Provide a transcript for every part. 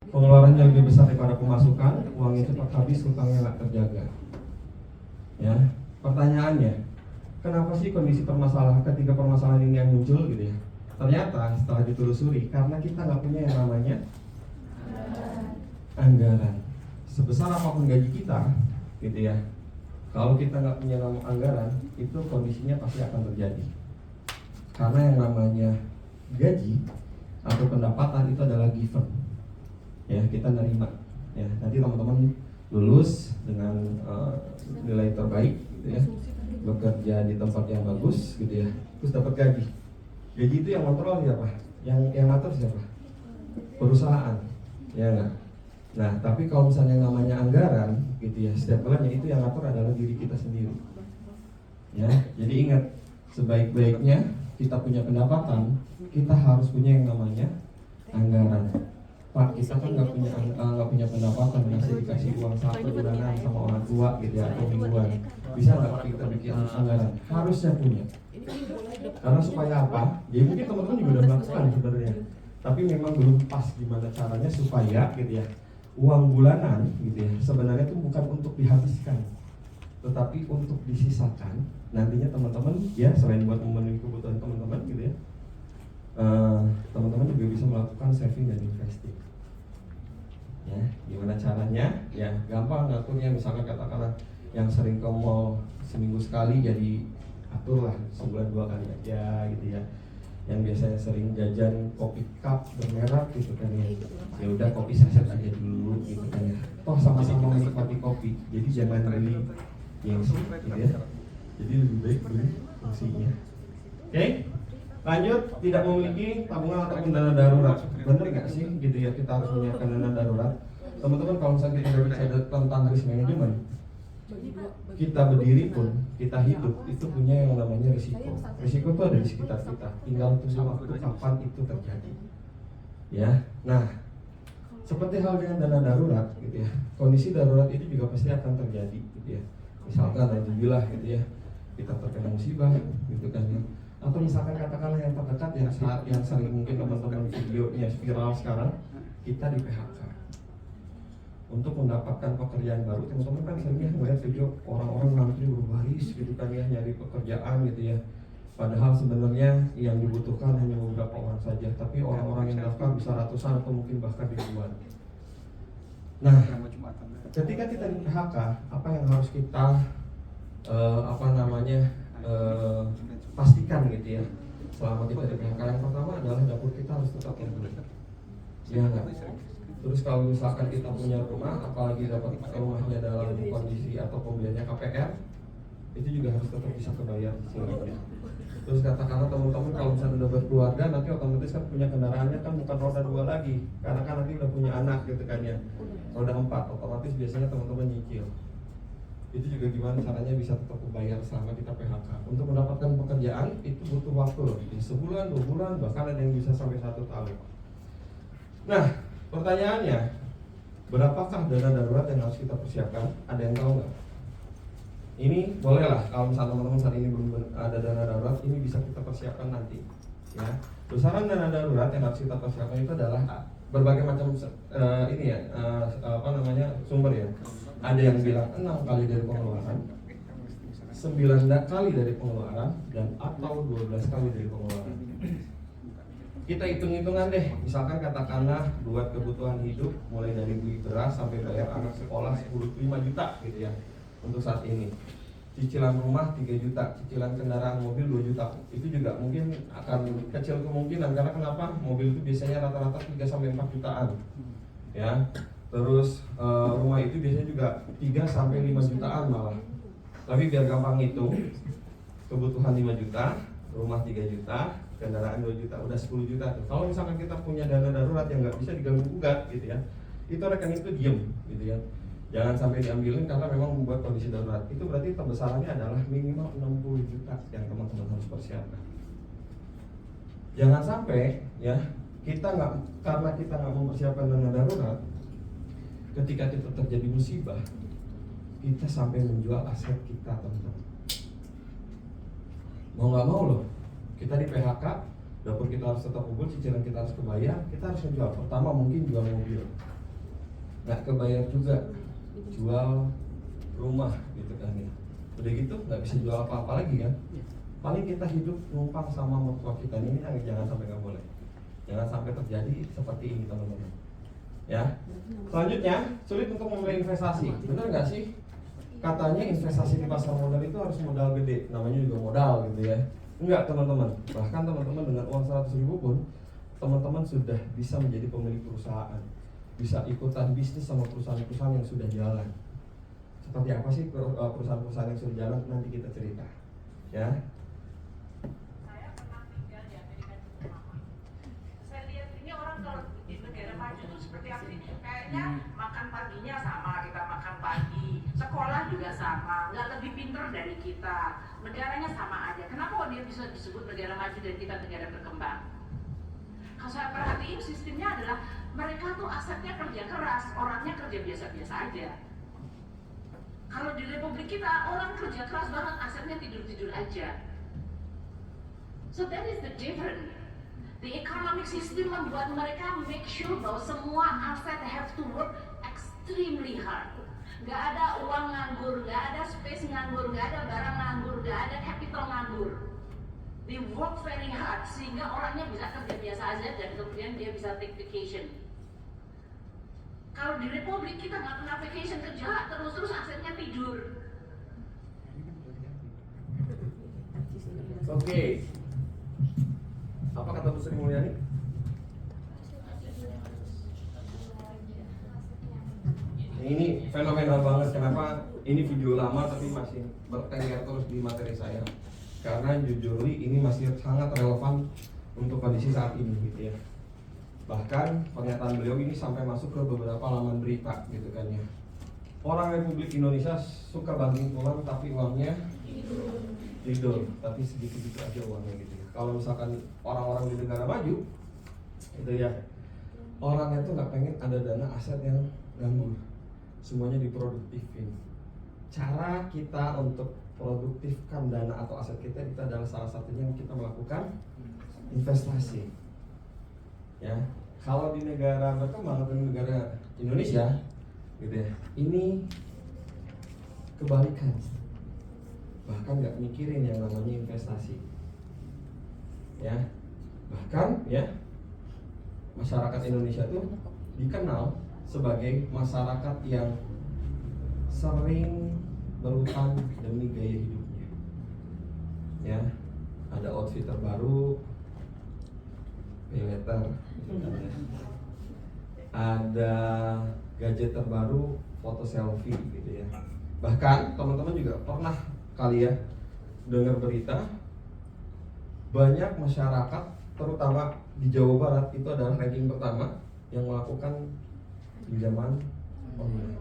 pengeluarannya lebih besar daripada pemasukan, uangnya cepat habis, hutangnya nggak terjaga. Ya, pertanyaannya, kenapa sih kondisi ketiga permasalahan ini yang muncul gitu ya? Ternyata setelah ditelusuri, karena kita nggak punya yang namanya anggaran. Sebesar apapun gaji kita, gitu ya, kalau kita nggak punya nama anggaran, itu kondisinya pasti akan terjadi. Karena yang namanya gaji atau pendapatan itu adalah given. Ya, kita nerima. Ya, nanti teman-teman lulus dengan nilai terbaik, gitu ya, bekerja di tempat yang bagus, gitu ya, terus dapat gaji. Gaji itu yang kontrol siapa? Yang ngatur siapa? Perusahaan, ya nggak? Nah, tapi kalau misalnya yang namanya anggaran, gitu ya, setiap bulannya itu yang ngatur adalah diri kita sendiri. Ya, jadi ingat, sebaik-baiknya kita punya pendapatan, kita harus punya yang namanya anggaran. Pak, kita kan nggak punya pendapatan, masih dikasih uang satu bulanan sama orang tua, gitu ya, atau mingguan. Bisa nggak kita bikin anggaran? Harusnya punya. Karena supaya apa? Ya mungkin teman-teman juga udah melakukan sebenarnya, tapi memang belum pas gimana caranya supaya, gitu ya, uang bulanan, gitu ya, sebenarnya itu bukan untuk dihabiskan, tetapi untuk disisakan. Nantinya teman-teman, ya, selain buat memenuhi kebutuhan teman-teman, gitu ya, teman-teman juga bisa melakukan saving dan investing. Ya, gimana caranya? Ya, gampang ngaturnya. Misalkan katakanlah yang sering ke mall seminggu sekali, jadi aturlah sebulan 2 kali aja, gitu ya. Yang biasanya sering jajan kopi cup bermerek, gitu kan ya, ya udah kopi saset aja dulu, gitu kan ya. Toh sama-sama menikmati kopi, jadi jangan beli gengsi, gitu ya. Jadi lebih baik beli fungsinya. Oke? Lanjut, tidak memiliki tabungan ataupun dana darurat. Benar nggak sih, gitu ya, kita harus menyiapkan dana darurat? Teman-teman, kalau misalnya kita berbicara tentang risk management, kita berdiri pun, kita hidup, itu punya yang namanya risiko. Risiko itu ada di sekitar kita, tinggal tunggu waktu kapan itu terjadi. Ya, nah, seperti hal dengan dana darurat, gitu ya, kondisi darurat itu juga pasti akan terjadi, gitu ya. Misalkan, alhamdulillah, gitu ya, kita terkena musibah, gitu kan ya. Atau misalkan katakanlah yang terdekat, yang sering mungkin teman-teman videonya viral sekarang, kita di PHK. Untuk mendapatkan pekerjaan baru, teman-teman kan seringnya melihat video orang-orang ngantri berbaris, gitu kan ya, nyari pekerjaan, gitu ya. Padahal sebenarnya yang dibutuhkan hanya beberapa orang saja, tapi orang-orang yang daftar bisa ratusan atau mungkin bahkan ribuan. Nah, ketika kita di PHK, apa yang harus kita pastikan, gitu ya, selama kita di PHK? Yang pertama adalah dapur kita harus tetap bersih, ya enggak? Terus kalau misalkan kita punya rumah, apalagi dapat rumahnya dalam kondisi atau pembeliannya KPR, itu juga harus tetap bisa kebayar cicilannya. Terus katakanlah teman-teman kalau misalnya udah berkeluarga, nanti otomatis kan punya kendaraannya kan bukan roda 2 lagi, karena kan nanti udah punya anak, gitu kan ya, roda 4, otomatis biasanya teman-teman nyicil. Itu juga gimana caranya bisa tetap kebayar selama kita PHK. Untuk mendapatkan pekerjaan itu butuh waktu loh, sebulan, 2 bulan, bahkan ada yang bisa sampai 1 tahun. Nah, pertanyaannya, berapakah dana darurat yang harus kita persiapkan? Ada yang tahu nggak? Ini bolehlah kalau misalnya teman-teman saat ini belum ada dana darurat, ini bisa kita persiapkan nanti. Ya, besaran dana darurat yang harus kita persiapkan itu adalah berbagai macam sumber ya. Ada yang bilang 6 kali dari pengeluaran, 9 kali dari pengeluaran, dan atau 12 kali dari pengeluaran. Kita hitung-hitungan deh, misalkan katakanlah buat kebutuhan hidup mulai dari beli beras sampai bayar anak sekolah 5 juta, gitu ya, untuk saat ini. Cicilan rumah 3 juta, cicilan kendaraan mobil 2 juta. Itu juga mungkin akan kecil kemungkinan, karena kenapa? Mobil itu biasanya rata-rata 3-4 jutaan. Ya. Terus rumah itu biasanya juga 3-5 jutaan malah. Tapi biar gampang hitung, kebutuhan 5 juta, rumah 3 juta, kendaraan 2 juta, udah 10 juta tuh. Kalau misalkan kita punya dana darurat yang nggak bisa diganggu gugat, gitu ya, itu rekening itu diem, gitu ya, jangan sampai diambilin karena memang membuat kondisi darurat. Itu berarti tebesarannya adalah minimal 60 juta yang teman-teman harus persiapkan. Jangan sampai ya karena kita nggak mempersiapkan dana darurat, ketika kita terjadi musibah, kita sampai menjual aset kita, teman-teman. Mau nggak mau loh, kita di PHK Dapur kita harus tetap kumpul, cicilan kita harus kebayar, kita harus jual. Pertama mungkin jual mobil, nggak kebayar juga jual rumah gitu kan ya. Udah gitu nggak bisa jual apa-apa lagi kan. Paling kita hidup numpang sama mertua kita. Ini jangan sampai, nggak boleh. Jangan sampai terjadi seperti ini teman-teman. Ya. Selanjutnya, sulit untuk memulai investasi. Benar nggak sih? Katanya investasi di pasar modal itu harus modal gede. Namanya juga modal gitu ya. Enggak teman-teman. Bahkan teman-teman dengan uang 100.000 pun teman-teman sudah bisa menjadi pemilik perusahaan, bisa ikutan bisnis sama perusahaan-perusahaan yang sudah jalan. Seperti apa sih perusahaan-perusahaan yang sudah jalan, nanti kita cerita ya. Saya pernah tinggal di Amerika cukup lama. Saya lihat ini orang kalau di negara maju itu seperti apa sih? Kayaknya makan paginya sama, kita makan pagi, sekolah juga sama, nggak lebih pintar dari kita, negaranya sama aja. Kenapa kok dia bisa disebut negara maju dan kita negara berkembang? Kalau saya perhatiin sistemnya adalah mereka tuh asetnya kerja keras, orangnya kerja biasa-biasa aja. Kalau di Republik kita orang kerja keras banget, asetnya tidur-tidur aja. So that is the difference. The economic system membuat mereka make sure bahwa semua aset have to work extremely hard. Gak ada uang nganggur, gak ada space nganggur, gak ada barang nganggur, gak ada capital nganggur. They work very hard sehingga orangnya bisa kerja biasa aja dan kemudian dia bisa take vacation. Kalau di Republik kita nggak pernah vacation, kerja terus asetnya tidur. Oke. Apa kata Bu Sri Mulyani? Ini fenomenal banget. Kenapa ini video lama tapi masih bertengger terus di materi saya? Karena jujurly ini masih sangat relevan untuk kondisi saat ini gitu ya. Bahkan pernyataan beliau ini sampai masuk ke beberapa laman berita gitu kan ya. Orang Republik Indonesia suka banting tulang tapi uangnya tidur, tapi sedikit-sedikit aja uangnya gitu ya. Kalau misalkan orang-orang di negara maju itu ya, orangnya tuh nggak pengen ada dana aset yang nganggur, semuanya diproduktifin. Cara kita untuk produktifkan dana atau aset kita itu adalah salah satunya yang kita melakukan investasi. Ya, kalau di negara berkembang atau negara Indonesia gitu ya, ini kebalikan, bahkan nggak mikirin yang namanya investasi. Ya, bahkan ya masyarakat Indonesia tuh dikenal sebagai masyarakat yang sering berutang demi gaya hidupnya. Ya, ada outfit terbaru, pay letter, ada gadget terbaru, foto selfie gitu ya. Bahkan teman-teman juga pernah kali ya dengar berita banyak masyarakat terutama di Jawa Barat itu adalah ranking pertama yang melakukan pinjaman online.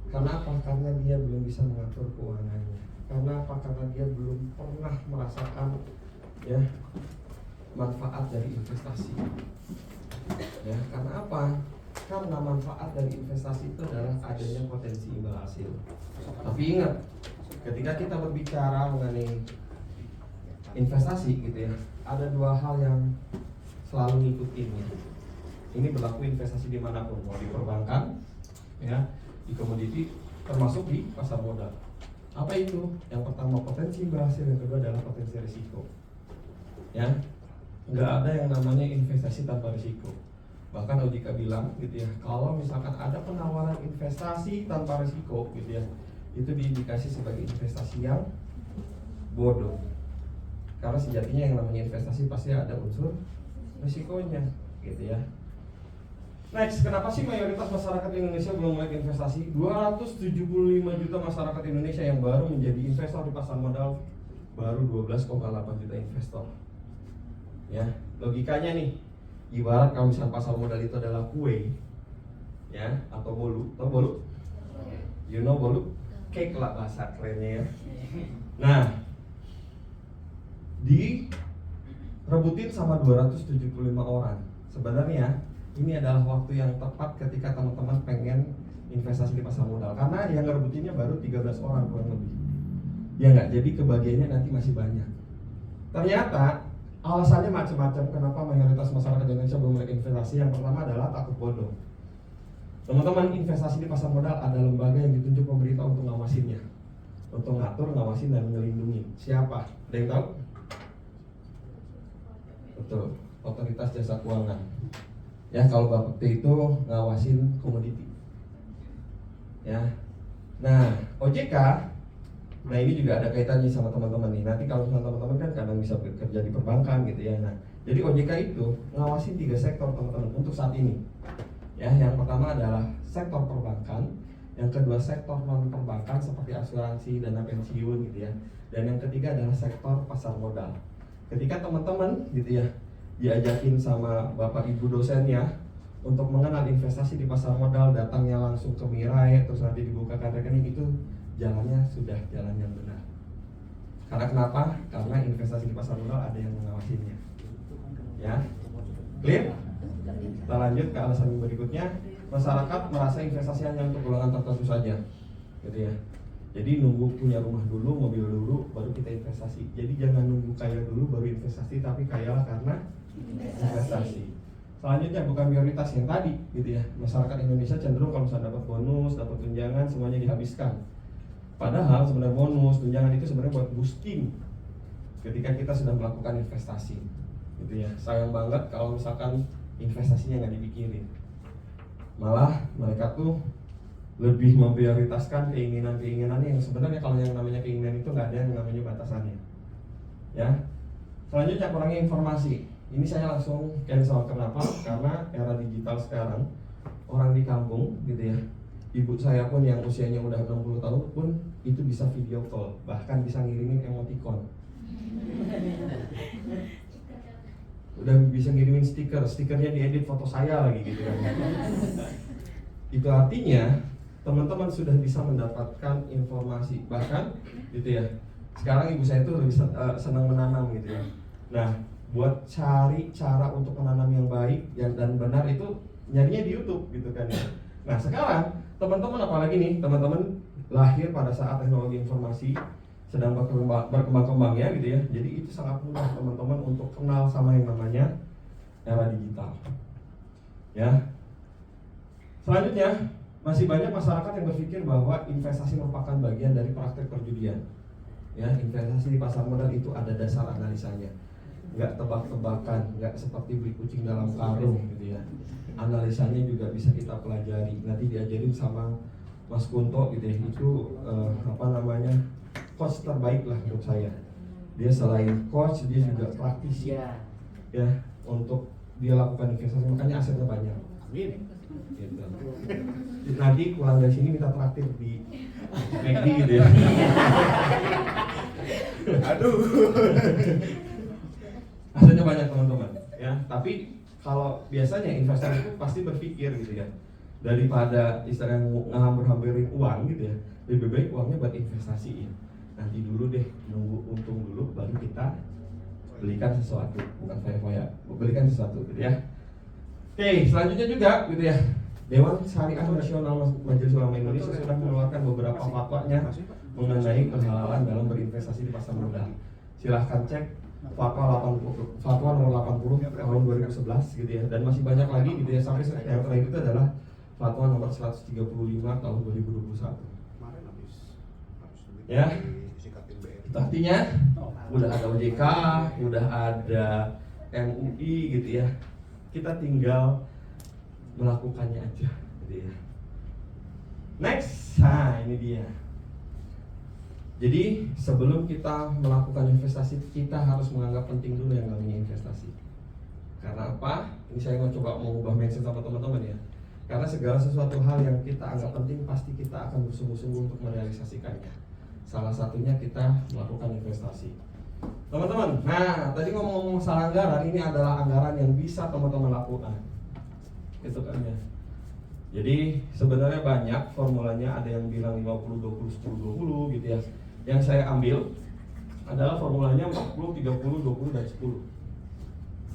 Karena apa? Karena dia belum bisa mengatur keuangannya. Karena apa? Karena dia belum pernah merasakan ya manfaat dari investasi. Ya, karena apa? Karena manfaat dari investasi itu adalah adanya potensi imbal hasil. Tapi ingat, ketika kita berbicara mengenai investasi gitu ya, ada dua hal yang selalu ngikutinnya. Ini berlaku investasi dimanapun, mau di perbankan, ya, di komoditi, termasuk di pasar modal. Apa itu? Yang pertama potensi imbal hasil, yang kedua adalah potensi risiko. Ya, nggak ada yang namanya investasi tanpa risiko. Bahkan OJK bilang gitu ya, kalau misalkan ada penawaran investasi tanpa risiko gitu ya, itu diindikasi sebagai investasi yang bodoh. Karena sejatinya yang namanya investasi pasti ada unsur risikonya gitu ya. Next, kenapa sih mayoritas masyarakat Indonesia belum melek investasi? 275 juta masyarakat Indonesia yang baru menjadi investor di pasar modal, baru 12,8 juta investor. Ya, logikanya nih, ibarat kalau misalnya pasar modal itu adalah kue, ya, atau bolu, atau bolu, you know bolu, cake lah bahasa kerennya ya. Nah, direbutin sama 275 orang. Sebenarnya ini adalah waktu yang tepat ketika teman-teman pengen investasi di pasar modal, karena yang ngerebutinnya baru 13 orang kurang lebih. Ya nggak, jadi kebagiannya nanti masih banyak. Ternyata Alasannya macam-macam kenapa mayoritas masyarakat Indonesia belum melek investasi. Yang pertama adalah takut bodoh. Teman-teman, investasi di pasar modal ada lembaga yang ditunjuk pemerintah untuk ngawasinnya, untuk ngatur, ngawasin, dan melindungi. Siapa? Ada yang tahu? Betul, Otoritas Jasa Keuangan. Ya, kalau Bapepti itu ngawasin komoditi. Ya. Nah, OJK, nah ini juga ada kaitannya sama teman-teman nih. Nanti kalau teman-teman kan kadang bisa bekerja di perbankan gitu ya. Nah, jadi OJK itu ngawasin 3 sektor teman-teman untuk saat ini. Ya, yang pertama adalah sektor perbankan, yang kedua sektor non perbankan seperti asuransi, dana pensiun gitu ya. Dan yang ketiga adalah sektor pasar modal. Ketika teman-teman gitu ya diajakin sama Bapak Ibu dosennya untuk mengenal investasi di pasar modal, datangnya langsung ke Mirai terus nanti dibukakan rekening, itu jalannya sudah jalan yang benar. Karena kenapa? Karena investasi di pasar modal ada yang mengawasinya. Ya, clear? Kita lanjut ke alasan yang berikutnya. Masyarakat merasa investasi hanya untuk golongan tertentu saja, gitu ya. Jadi nunggu punya rumah dulu, mobil dulu, baru kita investasi. Jadi jangan nunggu kaya dulu baru investasi, tapi kayalah karena investasi. Selanjutnya bukan prioritas yang tadi, gitu ya. Masyarakat Indonesia cenderung kalau misalnya dapat bonus, dapat tunjangan, semuanya dihabiskan. Padahal sebenarnya bonus, tunjangan itu sebenarnya buat boosting ketika kita sudah melakukan investasi, gitu ya. Sayang banget kalau misalkan investasinya nggak dipikirin. Malah mereka tuh lebih memprioritaskan keinginan-keinginannya yang sebenarnya kalau yang namanya keinginan itu nggak ada yang namanya batasannya. Ya. Selanjutnya kurangnya informasi. Ini saya langsung cancel. Kenapa? Karena era digital sekarang, orang di kampung gitu ya, ibu saya pun yang usianya udah 60 tahun pun itu bisa video call, bahkan bisa ngirimin emoticon. Udah bisa ngirimin stikernya diedit foto saya lagi gitu kan. Itu artinya teman-teman sudah bisa mendapatkan informasi, bahkan gitu ya. Sekarang ibu saya itu lebih senang menanam gitu ya. Nah, buat cari cara untuk menanam yang baik dan benar itu nyarinya di YouTube gitu kan ya. Nah, sekarang teman-teman apalagi nih, teman-teman lahir pada saat teknologi informasi sedang berkembang-kembangnya gitu ya. Jadi itu sangat mudah teman-teman untuk kenal sama yang namanya era digital. Ya. Selanjutnya, masih banyak masyarakat yang berpikir bahwa investasi merupakan bagian dari praktek perjudian. Ya, investasi di pasar modal itu ada dasar analisanya. Nggak tebak-tebakan, nggak seperti beli kucing dalam karung gitu ya. Analisanya juga bisa kita pelajari. Nanti diajarin sama Mas Kunto gitu ya. Itu coach terbaik lah menurut saya. Dia selain coach, dia juga praktisi ya untuk dia lakukan investasi, makanya asetnya banyak. Amin. Gitu. Nanti pulang dari sini minta traktir di McD gitu ya. Aduh. Asetnya banyak teman-teman ya. Tapi kalau biasanya investor itu pasti berpikir gitu ya, daripada istilahnya ngambil-hampirin uang gitu ya, lebih baik uangnya buat investasi ya. Nanti dulu deh, nunggu untung dulu baru kita belikan sesuatu, bukan foya-foya, belikan sesuatu gitu ya. Oke, selanjutnya juga gitu ya, Dewan Syariah Nasional Majelis Ulama Indonesia sudah mengeluarkan beberapa fatwanya mengenai kehalalan dalam berinvestasi di pasar modal. Silahkan cek fatwa nomor 80 tahun 2011 gitu ya, dan masih banyak lagi gitu ya, sampai yang terakhir itu adalah fatwa nomor 135 tahun 2021. Ya. Itu artinya udah ada OJK, udah ada MUI gitu ya. Kita tinggal melakukannya aja gitu ya. Next, nah ini dia. Jadi sebelum kita melakukan investasi, kita harus menganggap penting dulu yang namanya investasi. Karena apa? Ini saya mau coba mengubah mindset sama teman-teman ya. Karena segala sesuatu hal yang kita anggap penting, pasti kita akan bersungguh-sungguh untuk merealisasikannya. Salah satunya kita melakukan investasi. Teman-teman, nah tadi ngomong-ngomong soal anggaran, ini adalah anggaran yang bisa teman-teman lakukan. Itu kan ya. Jadi sebenarnya banyak formulanya, ada yang bilang 50 20 10 20 gitu ya. Yang saya ambil adalah formulanya 40 30 20 dan 10.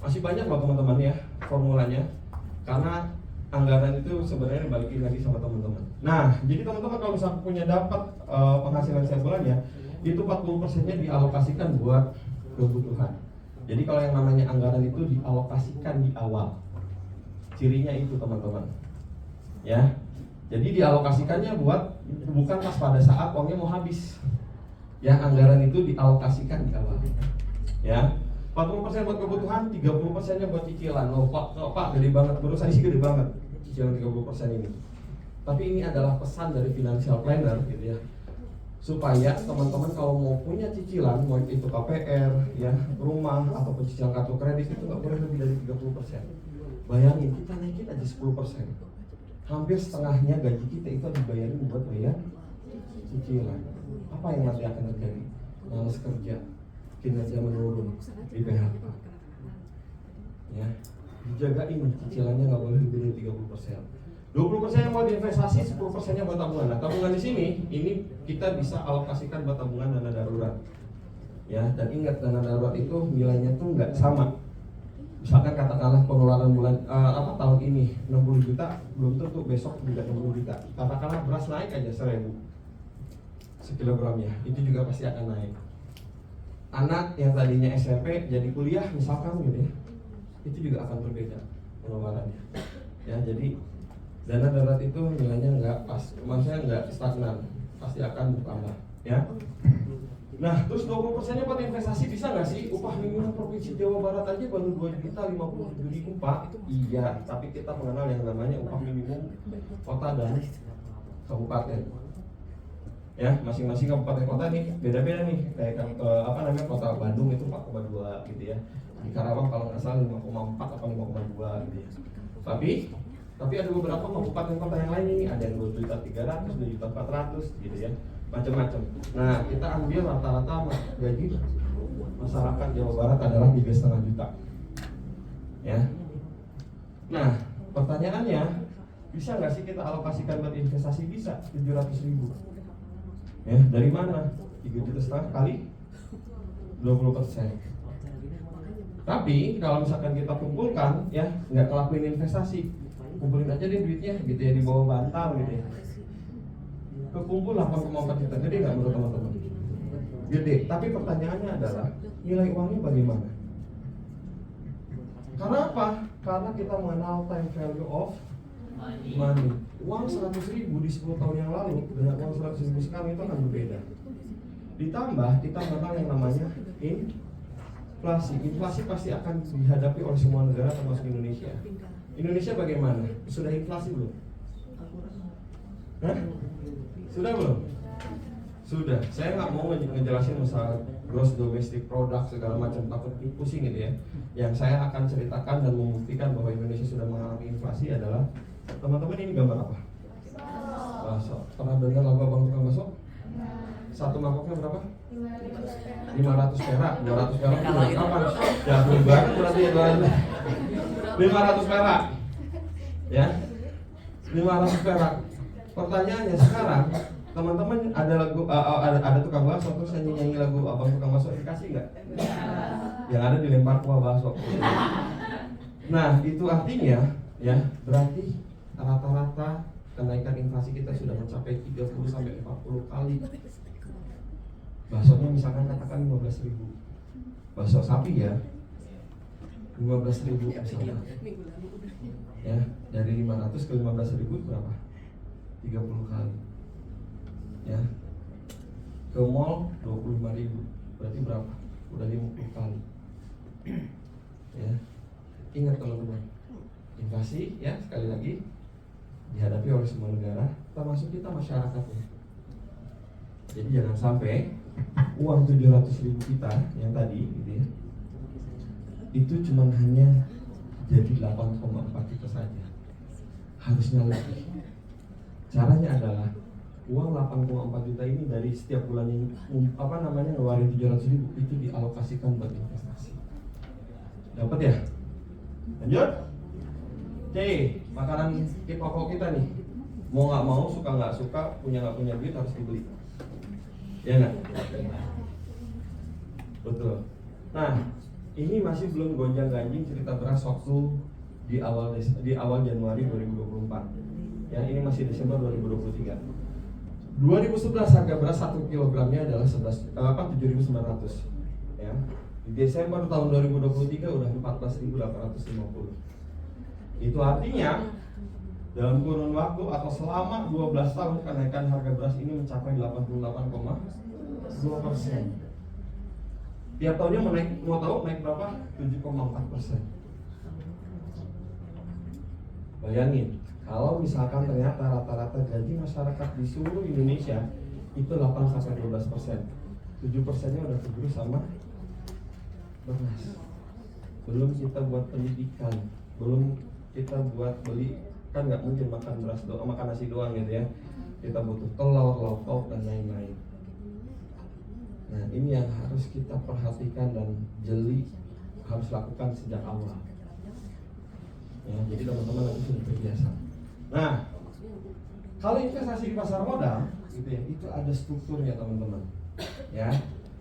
Masih banyak loh teman-teman ya formulanya. Karena anggaran itu sebenarnya balikin lagi sama teman-teman. Nah, jadi teman-teman kalau misalnya punya dapat penghasilan setiap bulannya, itu 40%-nya dialokasikan buat kebutuhan. Jadi kalau yang namanya anggaran itu dialokasikan di awal. Cirinya itu teman-teman. Ya. Jadi dialokasikannya bukan pas pada saat uangnya mau habis. Ya, anggaran itu dialokasikan di awal. Ya. 40% buat kebutuhan, 30%-nya buat cicilan. Loh, Pak, gede banget. Menurut saya sih gede banget cicilan 30% ini. Tapi ini adalah pesan dari financial planner gitu ya. Supaya teman-teman kalau mau punya cicilan, mau itu KPR, ya, rumah ataupun cicilan kartu kredit itu nggak boleh lebih dari 30%. Bayangin, kita naikin aja 10%. Hampir setengahnya gaji kita itu dibayarin buat bayar cicilan. Apa yang nanti akan terjadi? Males kerja, kinerja menurun, di PHK. Ya, dijaga ini cicilannya nggak boleh lebih dari 30%. 20% yang buat investasi, 10%-nya buat tabungan. Nah, tabungan di sini, ini kita bisa alokasikan buat tabungan dana darurat. Ya, dan ingat dana darurat itu nilainya tuh nggak sama. Misalkan katakanlah pengeluaran tahun ini 60 juta, belum tentu besok juga 60 juta. Katakanlah beras naik aja 1.000 sekilogramnya, itu juga pasti akan naik. Anak yang tadinya SMP jadi kuliah misalkan gitu ya, itu juga akan berbeda pengeluarannya. Ya, jadi dana darurat itu nilainya nggak pas, maksudnya nggak stagnan, pasti akan bertambah. Ya. Nah, terus 20%-nya buat investasi bisa nggak sih? Upah minimum Provinsi Jawa Barat aja baru 2.057.000 Pak. Iya, tapi kita mengenal yang namanya upah minimum kota dan kabupaten. Ya, masing-masing kabupaten kota nih beda-beda nih. Kayak kota Bandung itu 4,2 gitu ya. Di Karawang kalau nggak salah 5,4 atau 5,2 gitu ya. Tapi ada beberapa kabupaten kota yang lain ini, ada yang 2.300.000, 2.400.000 gitu ya. Macam-macam. Nah, kita ambil rata-rata gaji masyarakat Jawa Barat adalah 3,5 juta. Ya. Nah, pertanyaannya, bisa nggak sih kita alokasikan buat investasi? Bisa, 700.000. Ya, dari mana? 3,5 juta kali 20%. Tapi kalau misalkan kita kumpulkan, ya nggak ngelakuin investasi, kumpulin aja deh duitnya, gitu ya, di bawah bantal gitu ya. Kekumpul 8,4 juta, gede nggak menurut teman-teman? Gede, tapi pertanyaannya adalah nilai uangnya bagaimana? Karena apa? Karena kita mengenal time value of money. Uang 100.000 di 10 tahun yang lalu dengan uang 100.000 sekarang itu akan berbeda. Ditambah kita mengenal yang namanya inflasi. Inflasi pasti akan dihadapi oleh semua negara termasuk Indonesia. Indonesia bagaimana? Sudah inflasi belum? Hah? Sudah belum? Sudah. Saya nggak mau ngejelasin masalah gross domestic product segala macam, takut pusing gitu ya. Yang saya akan ceritakan dan membuktikan bahwa Indonesia sudah mengalami inflasi adalah, teman-teman ini gambar apa? Bakso. Pernah dengar lagu Abang Tukang Bakso? Satu mangkoknya berapa? 500 perak. 200 perak itu dari kapan? Jatuh banget berarti ya 500 perak. Ya. 500 perak. Pertanyaannya sekarang, teman-teman ada lagu ada tukang bakso terus nyanyi lagu Abang Tukang Bakso, dikasih nggak? Yang ada dilempar kuah bakso. Nah, itu artinya ya berarti rata-rata kenaikan inflasi kita sudah mencapai 30 sampai 40 kali. Baksonya misalkan katakan 15.000. Bakso sapi ya. 15.000 misalkan. Ya, dari 500 ke 15.000 berapa? 30 kali. Ya. Ke mall 25.000. Berarti berapa? Udah 50 kali. Ya. Ingat teman-teman, inflasi ya sekali lagi dihadapi oleh semua negara, termasuk kita masyarakatnya. Jadi jangan sampai uang 700.000 kita yang tadi gitu ya, itu cuma hanya jadi 8,4 juta saja. Harusnya lebih. Caranya adalah uang 8,4 juta ini dari setiap bulannya ngeluarin 700.000 itu dialokasikan buat investasi. Dapat ya? Lanjut. Oke, makanan pokok kita nih. Mau nggak mau, suka nggak suka, punya nggak punya duit harus dibeli. Ya nggak? Betul. Nah, ini masih belum gonjang-ganjing cerita beras waktu di awal Januari 2024. Ya, ini masih Desember 2023. 2011 harga beras 1 kilogramnya adalah 7.900. Ya. Di Desember tahun 2023 udah 14.850. Itu artinya dalam kurun waktu atau selama 12 tahun kenaikan harga beras ini mencapai 88,2%. Tiap tahunnya menaik, mau tahu naik berapa? 7,4%. Bayangin, kalau misalkan ternyata rata-rata gaji masyarakat di seluruh Indonesia itu 8-12%, 7%-nya udah keburu sama beras. Belum kita buat pendidikan, belum kita buat beli, kan nggak mungkin makan beras doang, makan nasi doang gitu ya. Kita butuh telur, lauk dan lain-lain. Nah, ini yang harus kita perhatikan dan jeli harus lakukan sejak awal. Ya, jadi teman-teman nanti sudah terbiasa. Nah, kalau investasi di pasar modal, gitu ya, itu ada strukturnya teman-teman. Ya,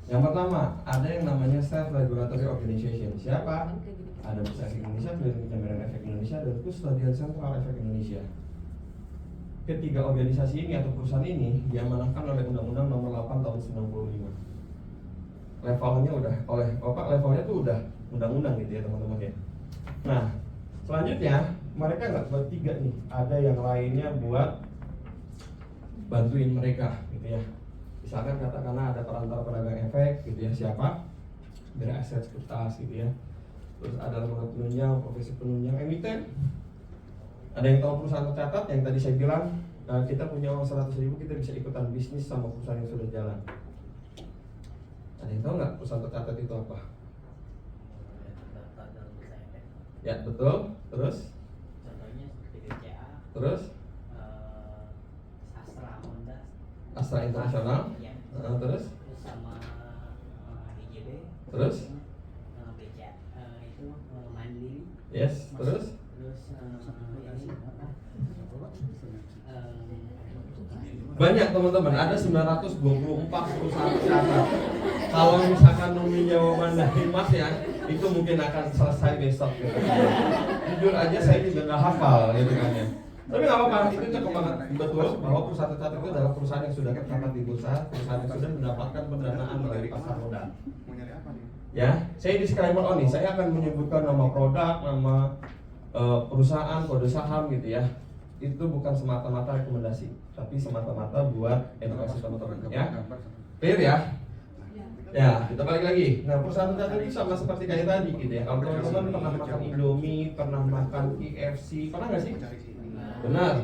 yang pertama ada yang namanya Self Regulatory Organization. Siapa? Ada Bursa Efek Indonesia, Klinik Jaminan Efek Indonesia, dan Kustodian Sentral Efek Indonesia. Ketiga organisasi ini atau perusahaan ini diamanahkan oleh Undang-Undang Nomor 8 Tahun 95. Levelnya udah levelnya tuh udah undang-undang gitu ya teman-teman ya. Nah, selanjutnya mereka nggak buat 3 nih, ada yang lainnya buat bantuin mereka gitu ya. Misalkan katakanlah ada perantara pedagang efek gitu ya, siapa? Dari aset sekuritas gitu ya. Terus ada lembaga penunjang, profesi penunjang, emiten. Ada yang tahu perusahaan tercatat yang tadi saya bilang, kita punya uang 100.000 kita bisa ikutan bisnis sama perusahaan yang sudah jalan. Ada yang tahu nggak perusahaan tercatat itu apa? Ya betul. Terus? Contohnya seperti BCA. Terus? Astra Honda. Astra Internasional. Ya. Terus? Sama DJB. Terus? BCA itu Mandiri. Yes. Terus? Terus ini apa? Banyak teman-teman, ada 924 perusahaan tercatat. Kalau misalkan nungguin jawaban dari Mas ya, itu mungkin akan selesai besok gitu. Jujur aja saya juga nggak hafal gitu kan ya. Tapi nggak apa-apa, itu cukup banget betul bahwa perusahaan tercatat itu adalah perusahaan yang sudah tercatat di bursa, perusahaan yang sudah mendapatkan pendanaan melalui pasar modal. Ya, saya disclaimer nih, saya akan menyebutkan nama produk, nama perusahaan, kode saham gitu ya. Itu bukan semata-mata rekomendasi, tapi semata-mata buat edukasi teman-teman ya. Clear ya? Ya, kita balik lagi. Nah, perusahaan tercatat itu sama seperti kayak tadi gitu ya. Kalau teman-teman pernah makan Indomie, pernah makan KFC, pernah nggak sih? Benar.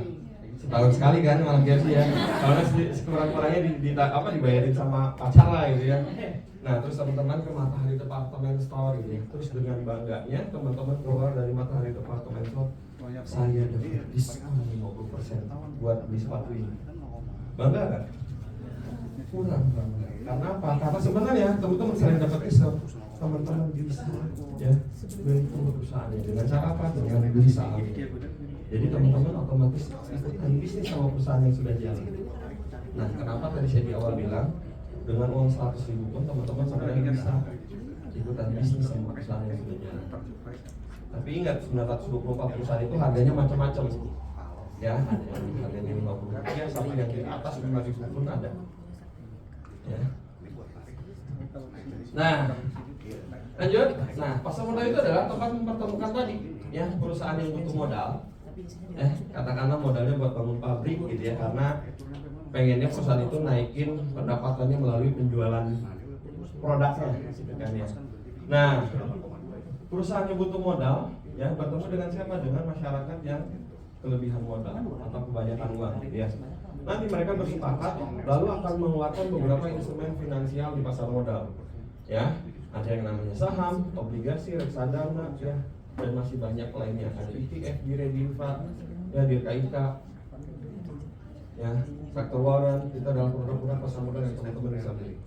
Setahun sekali kan makan KFC ya. Karena sekurang-kurangnya dibayarin sama pacar lah gitu ya. Nah, terus teman-teman ke Matahari Department Store gitu ya. Terus dengan bangganya teman-teman keluar dari Matahari Department Store, saya dapat diskon 50% buat beli sepatu ini. Bangga kan? Kurang bangga. Karena apa? Karena sebenarnya teman-teman sering dapat diskon, teman-teman bisa ya beli perusahaannya dengan cara apa? Dengan beli saham. Jadi teman-teman otomatis ikutan bisnis sama perusahaan yang sudah jalan. Nah, kenapa tadi saya di awal bilang dengan uang 100.000 pun teman-teman sebenarnya bisa ikutan bisnis sama perusahaan yang sudah jalan. Tapi ingat 924 perusahaan itu harganya macam-macam. Ya, ada yang harganya 50 rupiah sampai yang di atas 5.000 pun ada. Ya. Nah, lanjut. Nah, pasar modal itu adalah tempat mempertemukan tadi ya perusahaan yang butuh modal. Katakanlah modalnya buat bangun pabrik gitu ya, karena pengennya perusahaan itu naikin pendapatannya melalui penjualan produknya gitu kan ya. Nah, perusahaan yang butuh modal ya bertemu dengan siapa? Dengan masyarakat yang kelebihan modal atau kebanyakan uang gitu ya. Nanti mereka bersepakat lalu akan mengeluarkan beberapa instrumen finansial di pasar modal. Ya, ada yang namanya saham, obligasi, reksadana ya, dan masih banyak lainnya. Ada ETF, Dirediva, ya, DIRKIK, ya, faktor warrant. Itu adalah produk-produk pasar modal yang teman-teman bisa beli.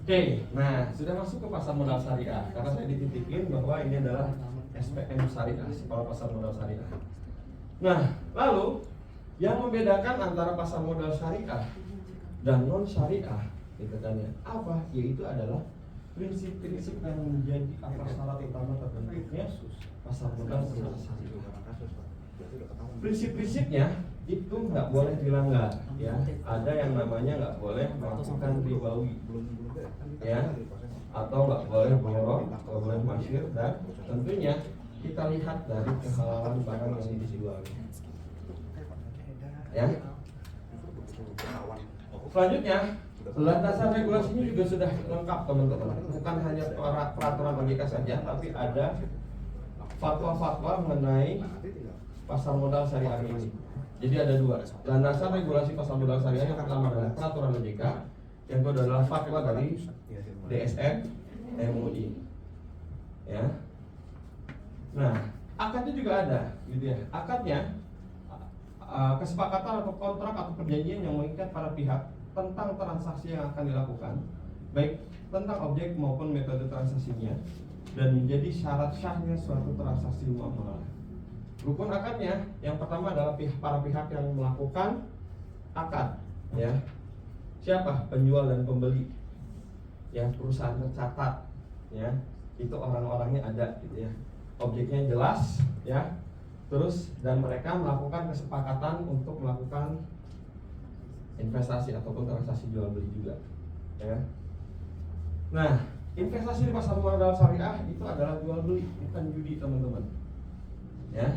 Oke, nah sudah masuk ke pasar modal syariah karena saya dititikin bahwa ini adalah SPM syariah, sekolah pasar modal syariah. Nah, lalu yang membedakan antara pasar modal syariah dan non syariah gitu kan ya, apa? Yaitu adalah prinsip-prinsip yang menjadi syarat utama terbentuknya pasar modal syariah. Prinsip-prinsipnya itu nggak boleh dilanggar, ya. Ada yang namanya nggak boleh melakukan ribawi, ya, atau nggak boleh borong, nggak boleh masyir, dan tentunya kita lihat dari kehalalan barang yang dijual, ya. Selanjutnya, landasan regulasinya juga sudah lengkap, teman-teman. Bukan hanya peraturan OJK saja, tapi ada fatwa-fatwa mengenai pasar modal syariah ini. Jadi ada dua, landasan regulasi pasar modal syariah. Yang pertama adalah peraturan OJK, yang kedua adalah fatwa dari DSN MUI, ya. Nah, akadnya juga ada, gitu ya. Akadnya kesepakatan atau kontrak atau perjanjian yang mengikat para pihak tentang transaksi yang akan dilakukan, baik tentang objek maupun metode transaksinya, dan menjadi syarat syahnya suatu transaksi muamalah. Rukun akadnya, yang pertama adalah para pihak yang melakukan akad, ya. Siapa? Penjual dan pembeli, ya. Perusahaan tercatat, ya. Itu orang-orangnya ada, gitu ya. Objeknya jelas, ya. Terus dan mereka melakukan kesepakatan untuk melakukan investasi ataupun transaksi jual beli juga, ya. Nah, investasi di pasar modal syariah itu adalah jual beli, bukan judi, teman-teman, ya.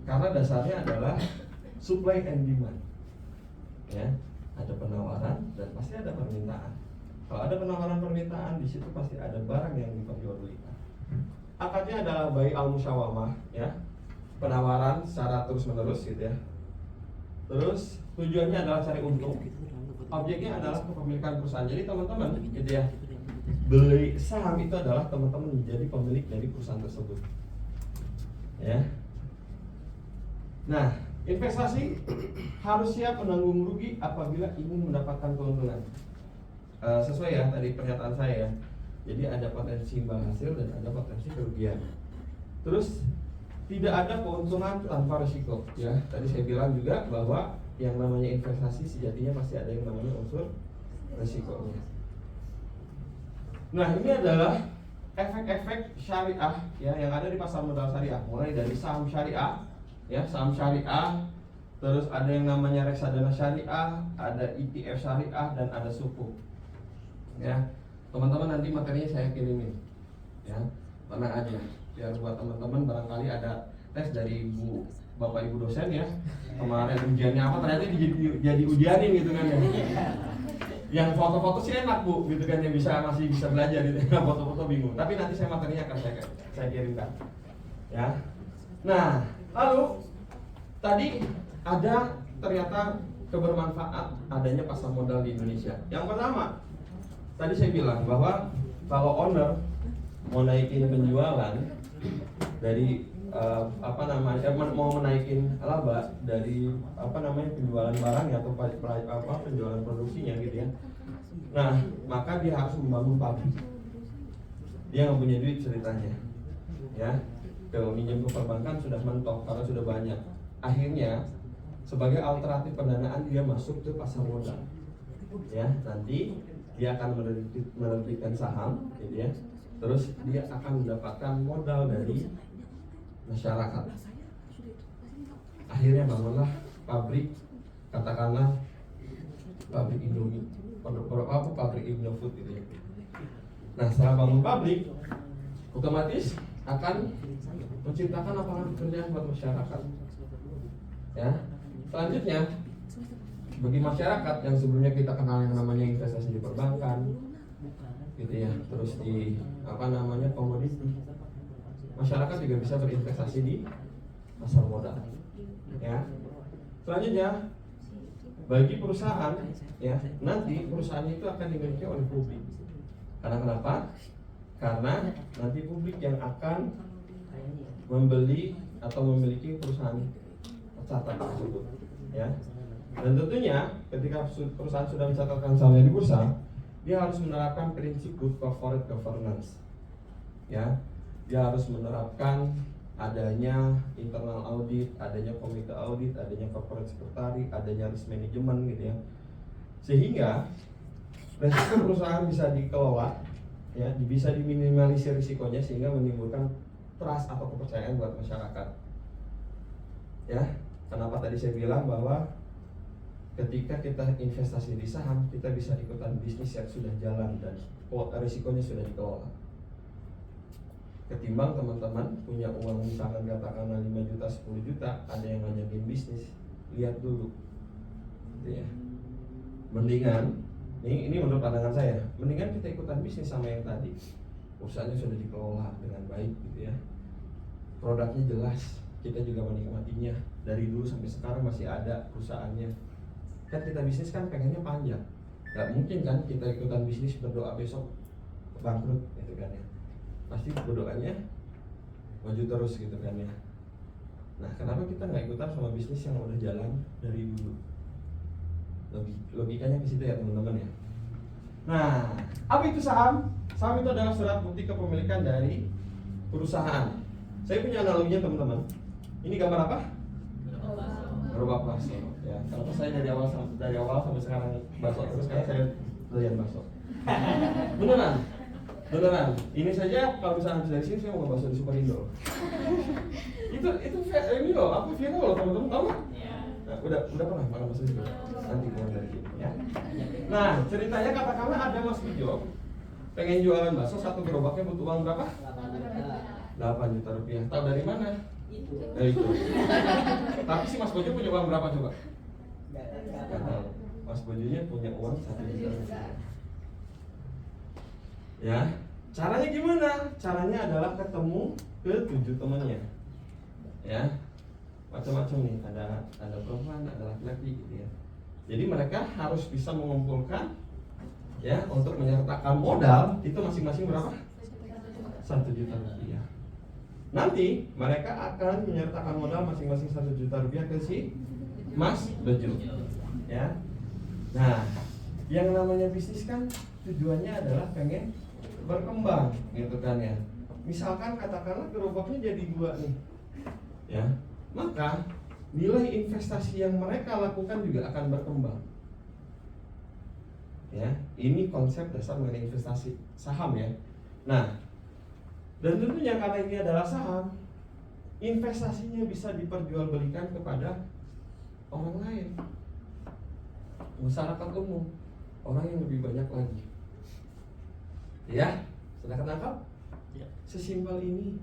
Karena dasarnya adalah supply and demand, ya. Ada penawaran dan pasti ada permintaan. Kalau ada penawaran permintaan, di situ pasti ada barang yang diperjualbelikan. Akadnya adalah bai al musyawamah, ya. Penawaran secara terus-menerus, gitu ya. Terus tujuannya adalah cari untung. Objeknya adalah kepemilikan perusahaan. Jadi teman-teman, gitu ya, beli saham itu adalah teman-teman menjadi pemilik dari perusahaan tersebut, ya. Nah, investasi harus siap menanggung rugi apabila ingin mendapatkan keuntungan. Sesuai ya tadi pernyataan saya, ya. Jadi ada potensi imbal hasil dan ada potensi kerugian. Terus tidak ada keuntungan tanpa risiko, ya. Tadi saya bilang juga bahwa yang namanya investasi sejatinya pasti ada yang namanya unsur risikonya. Nah, ini adalah efek-efek syariah, ya, yang ada di pasar modal syariah. Mulai dari saham syariah, ya, saham syariah. Terus ada yang namanya reksadana syariah, ada ETF syariah, dan ada sukuk, ya. Teman-teman nanti materinya saya kirimin, ya. Tenang aja, biar buat teman-teman barangkali ada tes dari Bapak Ibu dosen, ya. Kemarin ujiannya apa, ternyata jadi ujianin gitu kan, ya. Yang foto-foto sih enak, Bu, gitu kan, yang masih bisa belajar gitu. Foto-foto bingung. Tapi nanti saya materinya akan saya kirimkan, ya. Nah, lalu tadi ada ternyata kebermanfaat adanya pasar modal di Indonesia. Yang pertama, tadi saya bilang bahwa kalau owner mau naikin penjualan dari mau menaikin laba dari penjualan barang atau penjualan produksinya, gitu ya. Nah, maka dia harus membangun pabrik. Dia nggak punya duit ceritanya, ya. Kalau minjem ke perbankan sudah mentok karena sudah banyak. Akhirnya sebagai alternatif pendanaan dia masuk ke pasar modal, ya. Nanti dia akan menerbitkan saham, gitu ya. Terus dia akan mendapatkan modal dari masyarakat. Akhirnya bangunlah pabrik, katakanlah pabrik Indomie, pabrik Indofood, gitu ya. Nah, setelah bangun pabrik, otomatis akan menciptakan lapangan pekerjaan buat masyarakat, ya. Selanjutnya, bagi masyarakat yang sebelumnya kita kenal yang namanya investasi di perbankan, gitu ya, terus di komoditi, masyarakat juga bisa berinvestasi di pasar modal, ya. Selanjutnya, bagi perusahaan, ya, nanti perusahaan itu akan dimiliki oleh publik. Karena kenapa? Karena nanti publik yang akan membeli atau memiliki perusahaan tercatat tersebut, ya. Dan tentunya ketika perusahaan sudah mencatatkan sahamnya di bursa, dia harus menerapkan prinsip good corporate governance, ya. Dia harus menerapkan adanya internal audit, adanya komite audit, adanya corporate secretary, adanya risk management, gitu ya. Sehingga resiko perusahaan bisa dikelola, ya, bisa diminimalisir risikonya sehingga menimbulkan trust atau kepercayaan buat masyarakat, ya. Kenapa tadi saya bilang bahwa ketika kita investasi di saham, kita bisa ikutan bisnis yang sudah jalan dan risikonya sudah dikelola. Ketimbang teman-teman punya uang misalkan katakanlah 5 juta, 10 juta, ada yang ngajakin bisnis, lihat dulu gitu ya. Mendingan, ini menurut pandangan saya, mendingan kita ikutan bisnis sama yang tadi. Usahanya sudah dikelola dengan baik gitu ya. Produknya jelas, kita juga menikmatinya. Dari dulu sampai sekarang masih ada perusahaannya. Kan kita bisnis kan pengennya panjang. Gak mungkin kan kita ikutan bisnis berdoa besok bangkrut gitu kan ya. Pasti berdoanya maju terus gitu kan ya. Nah, kenapa kita nggak ikutan sama bisnis yang udah jalan dari dulu? Logikanya ke situ ya teman-teman ya. Nah, apa itu saham? Saham itu adalah surat bukti kepemilikan dari perusahaan. Saya punya analoginya teman-teman. Ini gambar apa? Gerobak bakso. Ya, kenapa saya dari awal sampai sekarang bakso terus, karena saya doyan bakso. Beneran. Ini saja kalau misalnya habis dari sini saya mau bakso di Superindo. itu ini loh, aku viral loh teman-teman, tahu nggak? Nah, udah pernah makan bakso di situ? Nanti keluar dari sini ya. Nah, ceritanya katakanlah ada Mas Bijo pengen jualan bakso, satu gerobaknya butuh uang berapa? 8 juta rupiah. Tahu dari mana? Itu. Tapi si Mas Bojo punya uang berapa coba? Nggak tahu. Mas Bojonya punya uang 1 juta rupiah. Ya, caranya gimana? Caranya adalah ketemu ke 7 temannya. Ya, macam-macam nih. Ada perempuan, ada laki-laki gitu ya. Jadi mereka harus bisa mengumpulkan ya untuk menyertakan modal itu masing-masing berapa? 1 juta rupiah. Nanti mereka akan menyertakan modal masing-masing 1 juta rupiah ke si Mas Bejo. Ya. Nah, yang namanya bisnis kan tujuannya adalah pengen berkembang gitu kan ya. Misalkan katakanlah gerobaknya jadi 2 nih. Ya. Maka nilai investasi yang mereka lakukan juga akan berkembang. Ya, ini konsep dasar mengenai investasi saham ya. Nah, dan tentunya karena ini adalah saham, investasinya bisa diperjualbelikan kepada orang lain, masyarakat umum, orang yang lebih banyak lagi. Ya, sudah ketangkap? Ya. Sesimpel ini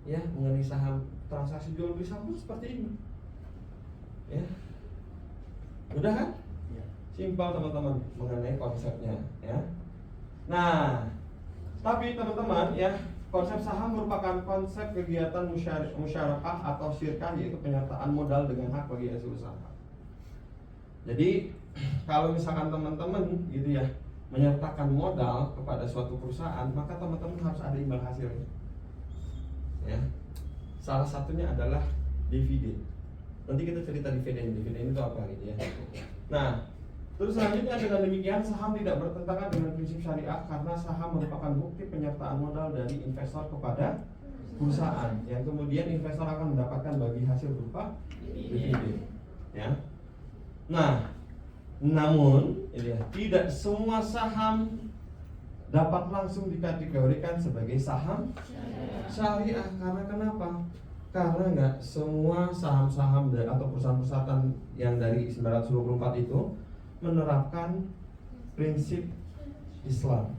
ya mengenai saham, transaksi jual beli saham pun seperti ini. Ya. Udah kan? Ya. Simpel teman-teman mengenai konsepnya ya. Nah, tapi teman-teman ya, konsep saham merupakan konsep kegiatan musyarakah atau syirkah, yaitu penyertaan modal dengan hak bagi hasil usaha. Jadi kalau misalkan teman-teman gitu ya menyertakan modal kepada suatu perusahaan, maka teman-teman harus ada imbal hasilnya. Ya. Salah satunya adalah dividen. Nanti kita cerita dividen itu apa gitu ya. Nah, terus selanjutnya dengan demikian saham tidak bertentangan dengan prinsip syariah karena saham merupakan bukti penyertaan modal dari investor kepada perusahaan yang kemudian investor akan mendapatkan bagi hasil berupa dividen. Ya. Nah, namun ya, tidak semua saham dapat langsung dikategorikan sebagai saham syariah. Karena kenapa? Karena nggak semua saham-saham atau perusahaan-perusahaan yang dari 924 itu menerapkan prinsip Islam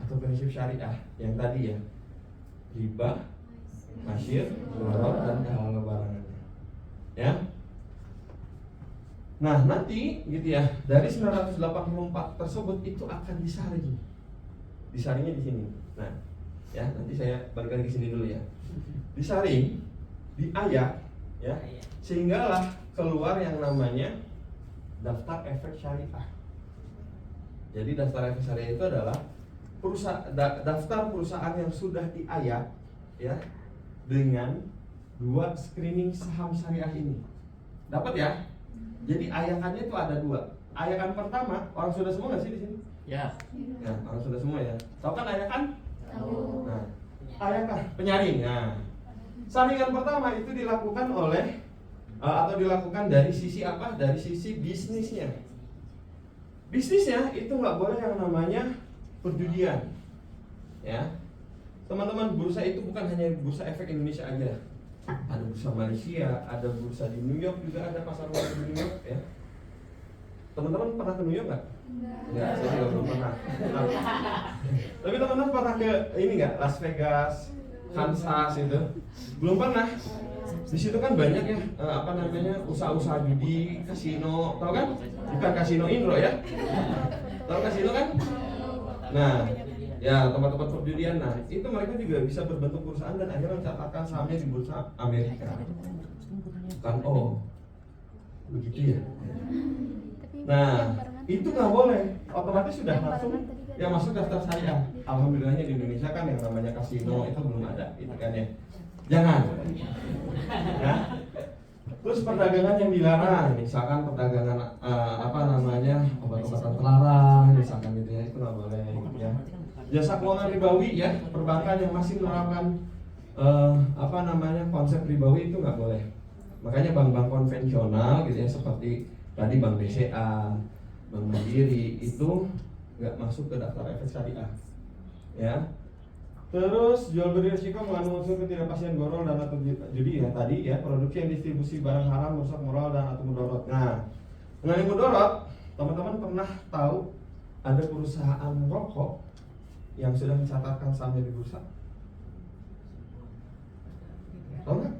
atau prinsip syariah yang tadi ya, riba, masyir, mudarat, dan kehalalan barangannya. Ya. Nah, nanti gitu ya, dari 984 tersebut itu akan disaring. Disaringnya di sini. Nah, ya, nanti saya balik lagi ke sini dulu ya. Disaring, diayak ya, sehinggalah keluar yang namanya daftar efek syariah. Jadi daftar efek syariah itu adalah daftar perusahaan yang sudah diayak ya dengan 2 screening saham syariah ini. Dapat ya? Jadi ayakannya itu ada 2. Ayakan pertama, orang sudah semua nggak sih di sini? Ya. Ya, orang sudah semua ya. Tahu kan ayakan? Tahu. Nah, ayakan penyaring. Nah, saringan pertama itu dilakukan oleh atau dilakukan dari sisi apa? Dari sisi bisnisnya. Bisnisnya itu nggak boleh yang namanya perjudian. Ya, teman-teman, bursa itu bukan hanya bursa efek Indonesia aja. ada bursa Malaysia, ada bursa di New York juga, ada pasar uang di New York ya. Teman-teman pernah ke New York nggak? Enggak, saya juga belum pernah. Nah, tapi teman-teman pernah ke ini nggak? Las Vegas, Kansas itu? Belum pernah. Di situ kan banyak ya apa namanya usaha-usaha judi, kasino, tahu kan? Bukan kasino Indro ya? Tahu kasino kan? Nah, ya tempat-tempat perjudian. Nah, itu mereka juga bisa berbentuk perusahaan dan akhirnya mencatatkan sahamnya di bursa Amerika. Kan begitu ya. Nah, itu nggak boleh, otomatis sudah langsung ya masuk daftar syariah. Alhamdulillahnya di Indonesia kan yang namanya kasino itu belum ada, itu kan ya. Jangan. Ya. Terus perdagangan yang dilarang, misalkan perdagangan apa namanya obat-obatan terlarang, misalkan gitu ya, itu nggak boleh. Ya. Jasa keuangan ribawi ya, perbankan yang masih menerapkan apa namanya konsep ribawi itu nggak boleh. Makanya bank-bank konvensional gitu ya seperti tadi Bank BCA, Bank Mandiri itu nggak masuk ke daftar efek syariah, ya. Terus jual beli risiko mengandung unsur ketidakpastian gorol dan atau judi ya tadi ya, produksi yang distribusi barang haram merusak moral dan atau mudorot. Nah, mengenai mudorot, teman-teman pernah tahu ada perusahaan rokok yang sudah mencatatkan sahamnya di bursa? Tahu nggak?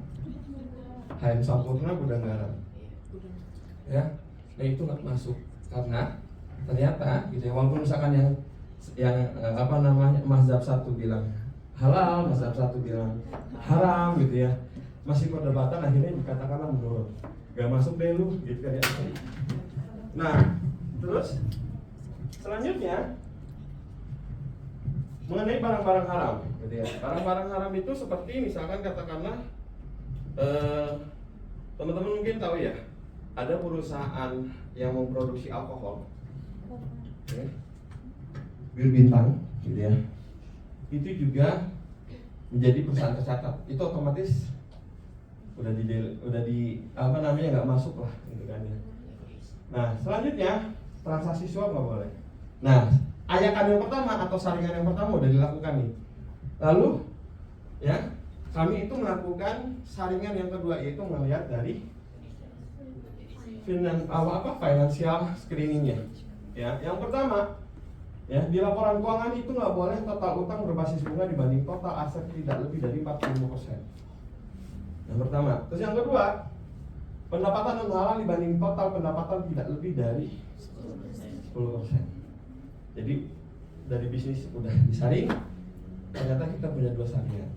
HM Sampurna Gudang Garam. Ya, nah itu nggak masuk karena ternyata gitu ya, walaupun misalkan yang apa namanya mazhab satu bilang halal, mazhab satu bilang haram gitu ya, masih perdebatan akhirnya dikatakanlah menurut gak masuk deh lu gitu kan ya. Nah terus selanjutnya mengenai barang-barang haram gitu ya, barang-barang haram itu seperti misalkan katakanlah teman-teman mungkin tahu ya, ada perusahaan yang memproduksi alkohol, okay, Bir Bintang, gitu ya. Itu juga menjadi perusahaan tercatat. Itu otomatis udah di apa namanya nggak masuk lah, gitu kan ya. Nah selanjutnya transaksi suap nggak boleh. Nah ayakan yang pertama atau saringan yang pertama udah dilakukan nih. Lalu ya kami itu melakukan saringan yang kedua, yaitu melihat dari financial screeningnya. Ya, yang pertama, ya di laporan keuangan itu nggak boleh total utang berbasis bunga dibanding total aset tidak lebih dari 45%. Yang pertama. Terus yang kedua, pendapatan non halal dibanding total pendapatan tidak lebih dari 10%. Jadi dari bisnis udah disaring, ternyata kita punya dua saringan.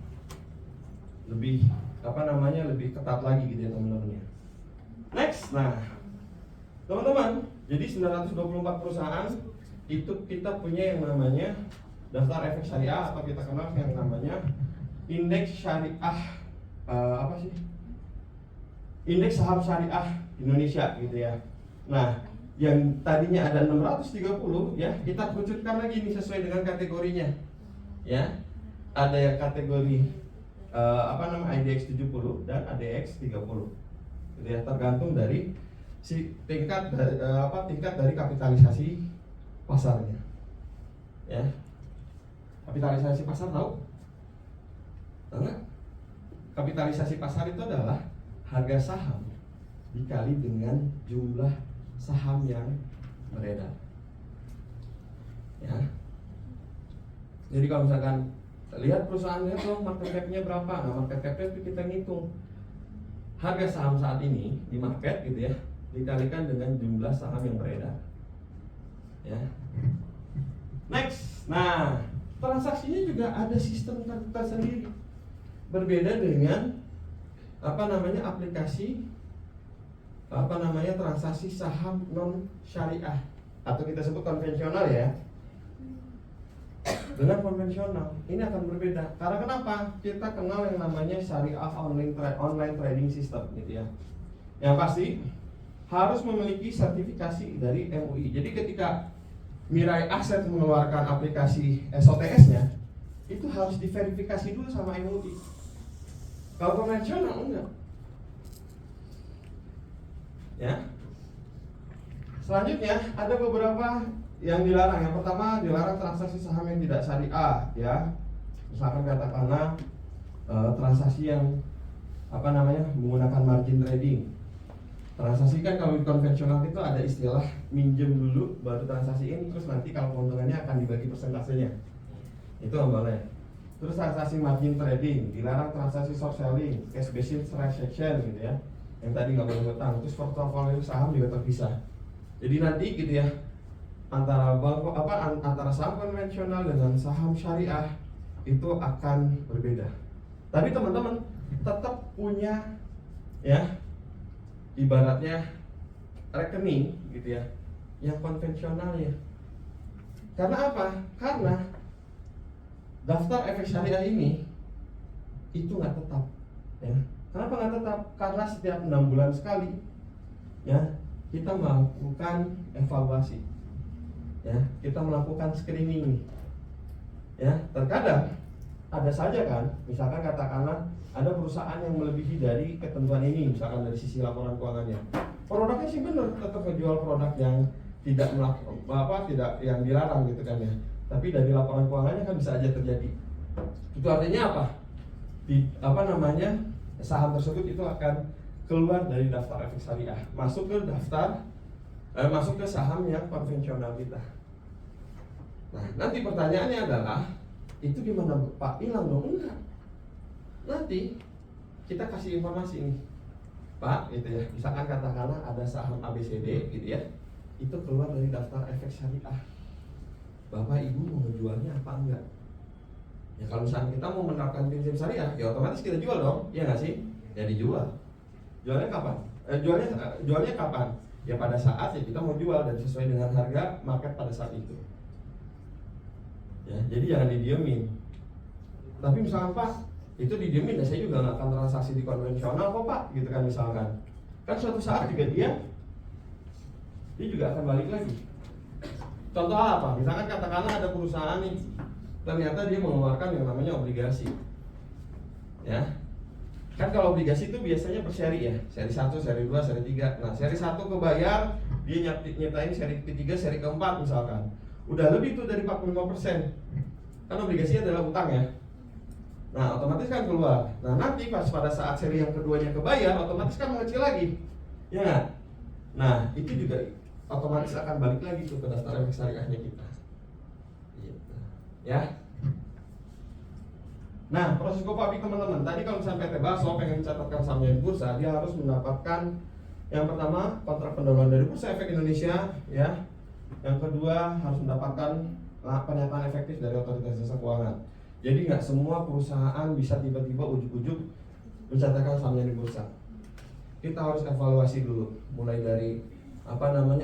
Lebih apa namanya lebih ketat lagi gitu ya teman-teman ya. Next, nah teman-teman, jadi 924 perusahaan itu kita punya yang namanya daftar efek syariah atau kita kenal yang namanya indeks syariah apa sih? Indeks saham syariah Indonesia gitu ya. Nah, yang tadinya ada 630 ya, kita kerucutkan lagi nih sesuai dengan kategorinya. Ya. Ada yang kategori IDX 70 dan ADX 30. Gitu ya, tergantung dari si tingkat dari kapitalisasi pasarnya. Ya. Kapitalisasi pasar tahu? Tahu nggak? Kapitalisasi pasar itu adalah harga saham dikali dengan jumlah saham yang beredar. Ya. Jadi kalau misalkan lihat perusahaannya tuh market cap-nya berapa, nah market cap-nya itu kita ngitung harga saham saat ini di market gitu ya, dikalikan dengan jumlah saham yang beredar. Ya. Next, nah transaksinya juga ada sistem tersendiri, berbeda dengan aplikasi transaksi saham non syariah atau kita sebut konvensional ya. Dengan konvensional ini akan berbeda. Karena kenapa? Kita kenal yang namanya syariah online trading system gitu ya. Yang pasti harus memiliki sertifikasi dari MUI. Jadi ketika Mirai Asset mengeluarkan aplikasi SOTS-nya, itu harus diverifikasi dulu sama MUI. Kalau konvensional enggak. Ya. Selanjutnya ada beberapa yang dilarang. Yang pertama dilarang transaksi saham yang tidak syariah ya. Misalkan katakanlah transaksi yang menggunakan margin trading. Transaksi kan kalau di konvensional itu ada istilah minjem dulu baru transaksiin, terus nanti kalau keuntungannya akan dibagi persentasenya. Itu nggak boleh. Terus transaksi margin trading, dilarang transaksi short selling, cash basis transaction gitu ya. Yang tadi nggak boleh hutang. Terus portofolio saham juga terpisah. Jadi nanti gitu ya, antara antara saham konvensional dengan saham syariah itu akan berbeda. Tapi teman-teman tetap punya ya ibaratnya rekening gitu ya yang konvensional ya. Karena apa? Karena daftar efek syariah ini itu nggak tetap ya. Kenapa nggak tetap? Karena setiap 6 bulan sekali ya kita melakukan evaluasi ya, kita melakukan screening ya. Terkadang ada saja kan, misalkan katakanlah ada perusahaan yang melebihi dari ketentuan ini, misalkan dari sisi laporan keuangannya. Produknya sih benar, tetap menjual produk yang tidak tidak yang dilarang gitu kan ya. Tapi dari laporan keuangannya kan bisa aja terjadi. Itu artinya apa? Saham tersebut itu akan keluar dari daftar efek syariah, masuk ke saham yang konvensional kita. Nah, nanti pertanyaannya adalah itu gimana Pak? Hilang dong? Enggak. Nanti kita kasih informasi nih Pak gitu ya. Misalkan katakanlah ada saham ABCD gitu ya, itu keluar dari daftar efek syariah. Bapak Ibu mau menjualnya apa enggak? Ya kalau misalnya kita mau menerapkan prinsip syariah, ya otomatis kita jual dong, ya nggak sih? Ya dijual. Jualnya kapan? Jualnya kapan? Ya pada saat ya kita mau jual dan sesuai dengan harga market pada saat itu. Ya, jadi jangan didiemin. Tapi misalkan Pak, itu didiemin, dan saya juga nggak akan transaksi di konvensional kok Pak, gitu kan misalkan. Kan suatu saat juga dia juga akan balik lagi. Contoh apa? Misalkan katakanlah ada perusahaan nih, ternyata dia mengeluarkan yang namanya obligasi. Ya. Kan kalau obligasi itu biasanya per seri ya, seri 1, seri 2, seri 3. Nah, seri 1 kebayar, dia nyiptain seri ketiga, seri keempat misalkan. Udah lebih tuh dari 45%. Kan obligasi adalah utang ya. Nah, otomatis kan keluar. Nah, nanti pas pada saat seri yang keduanya kebayar, otomatis kan mengecil lagi. Ya nggak? Nah, itu juga otomatis akan balik lagi tuh ke daftar efek syariahnya kita. Gitu. Ya. Nah, proses go public teman-teman. Tadi kalau misalnya PT Baso pengen mencatatkan sahamnya di bursa, dia harus mendapatkan yang pertama kontrak pendahuluan dari Bursa Efek Indonesia, ya. Yang kedua harus mendapatkan pernyataan efektif dari Otoritas Jasa Keuangan. Jadi nggak semua perusahaan bisa tiba-tiba ujuk-ujuk mencatatkan sahamnya di bursa. Kita harus evaluasi dulu, mulai dari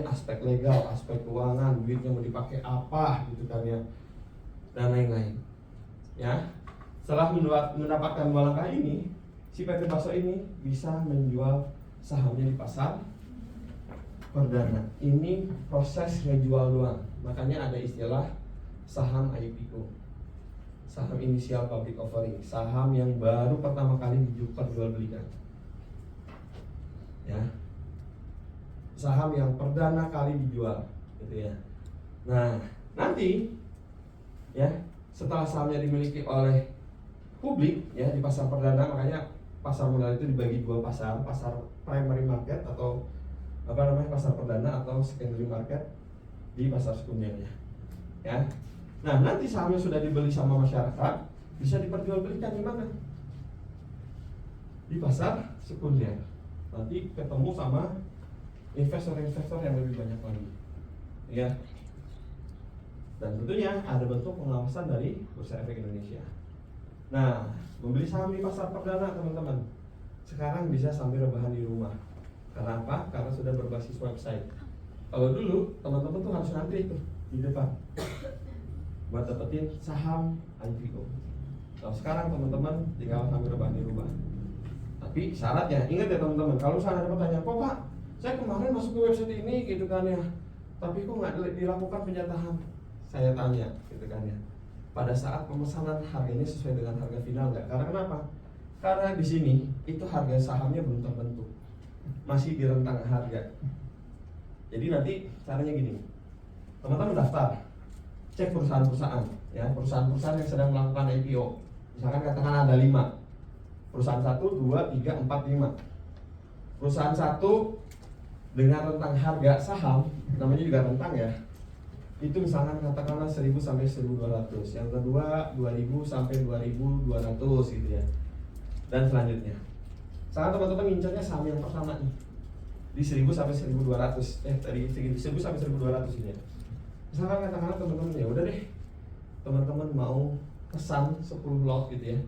aspek legal, aspek keuangan, duitnya mau dipakai apa gitu kan ya, dan lain-lain. Ya. Setelah mendapatkan 2 langkah ini, si PT Baso ini bisa menjual sahamnya di pasar perdana. Ini proses ngejual doang. Makanya ada istilah saham IPO, saham initial public offering, saham yang baru pertama kali diperjualbelikan. Ya, saham yang perdana kali dijual, gitu ya. Nah, nanti ya setelah sahamnya dimiliki oleh publik ya di pasar perdana, makanya pasar modal itu dibagi 2 pasar, pasar primary market atau pasar perdana atau secondary market di pasar sekundernya. Ya. Nah, nanti sahamnya sudah dibeli sama masyarakat, bisa diperjualbelikan di mana? Di pasar sekunder. Nanti ketemu sama investor-investor yang lebih banyak lagi. Ya. Dan tentunya ada bentuk pengawasan dari Bursa Efek Indonesia. Nah, membeli saham di pasar perdana teman-teman sekarang bisa sambil rebahan di rumah. Karena apa? Karena sudah berbasis website. Kalau dulu teman-teman tuh harus ngantri tuh di depan buat dapetin saham IPO. Kalau sekarang teman-teman tinggal sambil rebahan di rumah. Tapi syaratnya, ingat ya teman-teman, kalau misalnya ada pertanyaan, kok Pak, saya kemarin masuk ke website ini gitu kan ya, tapi kok nggak dilakukan penjatahan? Saya tanya gitu kan ya. Pada saat pemesanan harganya sesuai dengan harga final nggak? Karena kenapa? Karena di sini itu harga sahamnya belum terbentuk, masih di rentang harga. Jadi nanti caranya gini, teman-teman daftar, cek perusahaan-perusahaan, ya perusahaan-perusahaan yang sedang melakukan IPO. Misalkan katakan ada 5, Perusahaan 1, 2, 3, 4, 5. Perusahaan 1 dengan rentang harga saham, namanya juga rentang ya, itu misalkan katakanlah 1000 sampai 1200. Yang kedua 2000 sampai 2200 gitu ya. Dan selanjutnya. Sekarang teman-teman ngincernya saham yang pertama nih. Di 1000 sampai 1200. Tadi 1000 sampai 1200 ini ya. Misalkan katakanlah teman-teman ya udah deh. Teman-teman mau pesan 10 lot gitu ya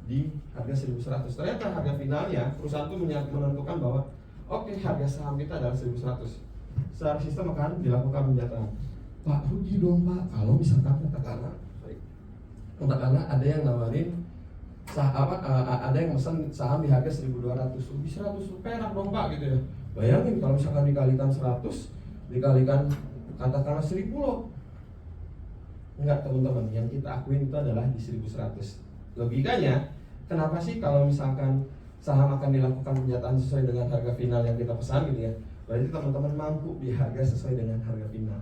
di harga 1100. Ternyata harga finalnya perusahaan itu menentukan bahwa oke, harga saham kita adalah 1100. Secara sistem akan dilakukan penjataan. Pak, rugi dong Pak. Kalau misalkan katakanlah ada yang nawarin ada yang mesen saham di harga 1200, rugi 100 perak dong Pak gitu ya. Bayangin kalau misalkan dikalikan 100, dikalikan katakanlah 1000 loh. Enggak teman-teman, yang kita akuin itu adalah di 1100. Logikanya, kenapa sih kalau misalkan saham akan dilakukan penjataan sesuai dengan harga final yang kita pesan gitu ya? Berarti teman-teman mampu di harga sesuai dengan harga final.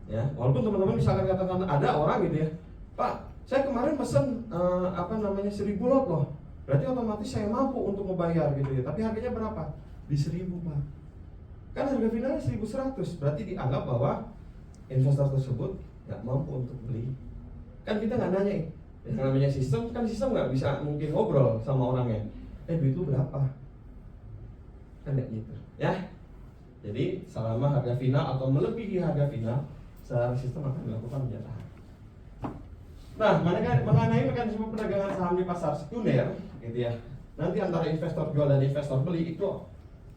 Ya, walaupun teman-teman misalkan katakan ada orang gitu ya, Pak, saya kemarin pesen 1000 lot loh. Berarti otomatis saya mampu untuk membayar gitu ya. Tapi harganya berapa? Di 1000 Pak. Kan harga finalnya 1100. Berarti dianggap bahwa investor tersebut nggak mampu untuk beli. Kan kita nggak nanya yang namanya sistem, kan sistem nggak bisa mungkin ngobrol sama orangnya. Duit itu berapa? Kan nggak gitu, ya. Jadi selama harga final atau melebihi harga final, secara sistem akan dilakukan penjataan. Nah, mengenai mekanisme perdagangan saham di pasar sekunder, gitu ya. Nanti antara investor jual dan investor beli itu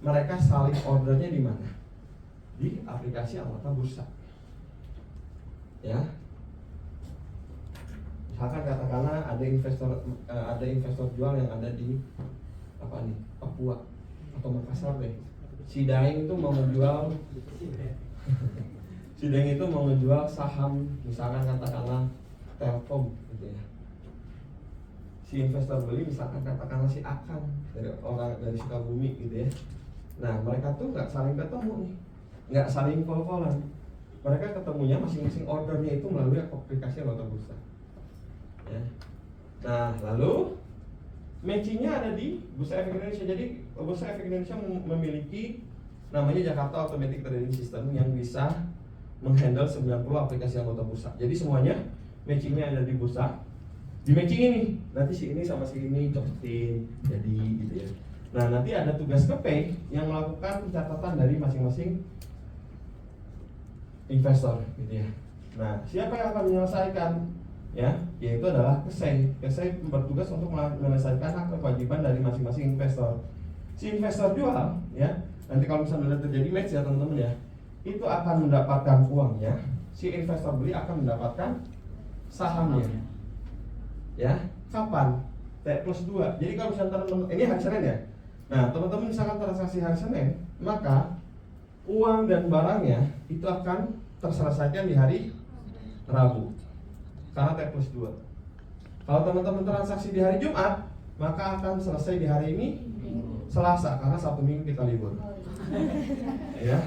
mereka saling ordernya di mana? Di aplikasi anggota bursa. Ya. Misalkan katakanlah ada investor jual yang ada di Papua atau Makassar deh. Si Daeng itu mau menjual saham misalkan katakanlah Telkom gitu ya. Si investor beli misalkan katakanlah si Akan dari Sukabumi gitu ya. Nah, mereka tuh nggak saling ketemu nih, nggak saling call-callan. Mereka ketemunya masing-masing ordernya itu melalui aplikasi anggota bursa. Ya. Nah, lalu matchingnya ada di Bursa Efek Indonesia. Jadi Bursa Efek Indonesia memiliki namanya Jakarta Automatic Trading System yang bisa menghandle 90 aplikasi anggota bursa. Jadi semuanya matchingnya ada di bursa. Di matching ini nanti si ini sama si ini cocokin jadi gitu ya. Nah, nanti ada tugas KP yang melakukan pencatatan dari masing-masing investor gitu ya. Nah, siapa yang akan menyelesaikan? Ya, yaitu adalah KSEI. KSEI bertugas untuk menyelesaikan hak dan kewajiban dari masing-masing investor. Si investor jual, ya, nanti kalau misalnya terjadi match ya teman-teman ya, itu akan mendapatkan uangnya. Si investor beli akan mendapatkan sahamnya. Ya, kapan? T+2. Jadi kalau misalnya ini hari Senin ya. Nah, teman-teman misalkan transaksi hari Senin, maka uang dan barangnya itu akan terselesaikan di hari Rabu. Karena T+2. Kalau teman-teman transaksi di hari Jumat, maka akan selesai di hari ini Selasa, karena Sabtu Minggu kita libur. Ya.